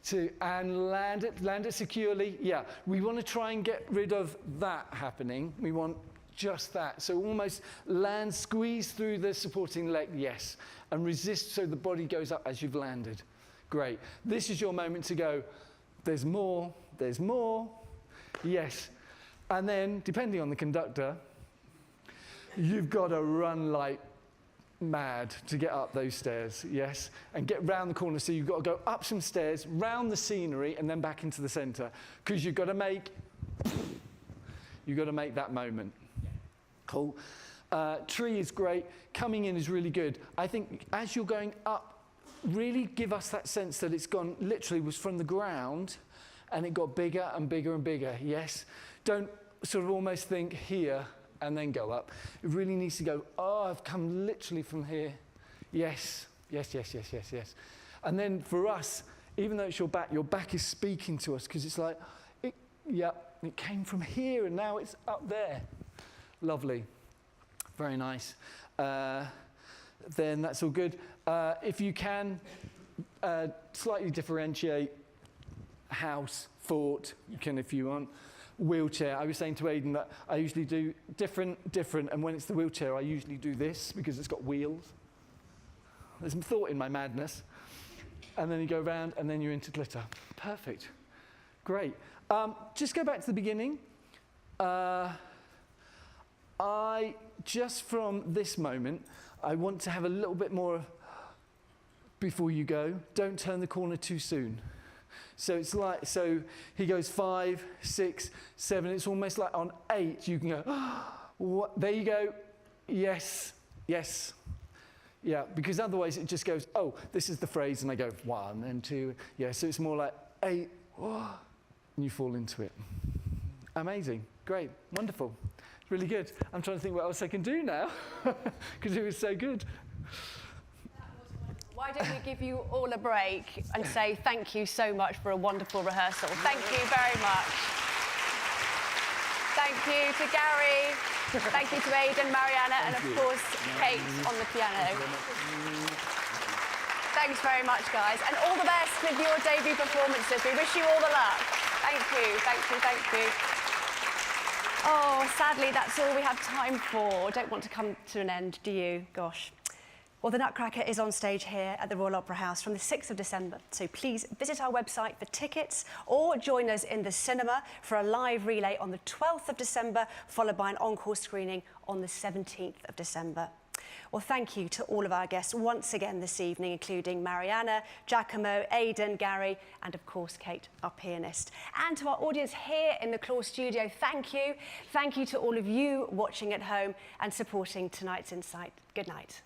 2, and land it securely. Yeah, we want to try and get rid of that happening. We want just that. So almost land, squeeze through the supporting leg, yes, and resist so the body goes up as you've landed. Great. This is your moment to go, there's more, yes. And then, depending on the conductor, you've got to run like mad to get up those stairs, yes, and get round the corner. So you've got to go up some stairs, round the scenery, and then back into the center, because you've got to make that moment. Cool. Tree is great. Coming in is really good. I think as you're going up, really give us that sense that it's gone, literally was from the ground, and it got bigger and bigger and bigger, yes. Don't sort of almost think here and then go up. It really needs to go, oh, I've come literally from here. Yes, yes, yes, yes, yes, yes. And then for us, even though it's your back is speaking to us, because it's like, it came from here and now it's up there. Lovely. Very nice. Then that's all good. If you can, slightly differentiate house, fort, you can if you want. wheelchair. I was saying to Aidan that I usually do different, and when it's the wheelchair, I usually do this because it's got wheels. There's some thought in my madness. And then you go around, and then you're into glitter. Perfect. Great. Just go back to the beginning. Just from this moment, I want to have a little bit more before you go. Don't turn the corner too soon. So it's like, so he goes 5, 6, 7. It's almost like on 8, you can go, what? There you go. Yes, yes. Yeah, because otherwise it just goes, oh, this is the phrase, and I go 1 and 2. Yeah, so it's more like 8, and you fall into it. Amazing. Great. Wonderful. Really good. I'm trying to think what else I can do now, because it was so good. Why don't we give you all a break and say thank you so much for a wonderful rehearsal. Thank you very much. Thank you to Gary. Thank you to Aidan, Mariana, and of course, Kate on the piano. Thanks very much, guys. And all the best with your debut performances. We wish you all the luck. Thank you, thank you, thank you. Oh, sadly, that's all we have time for. Don't want to come to an end, do you? Gosh. Well, the Nutcracker is on stage here at the Royal Opera House from the 6th of December, so please visit our website for tickets or join us in the cinema for a live relay on the 12th of December, followed by an encore screening on the 17th of December. Well, thank you to all of our guests once again this evening, including Mariana, Giacomo, Aidan, Gary, and of course, Kate, our pianist. And to our audience here in the Claw studio, thank you. Thank you to all of you watching at home and supporting tonight's Insight. Good night.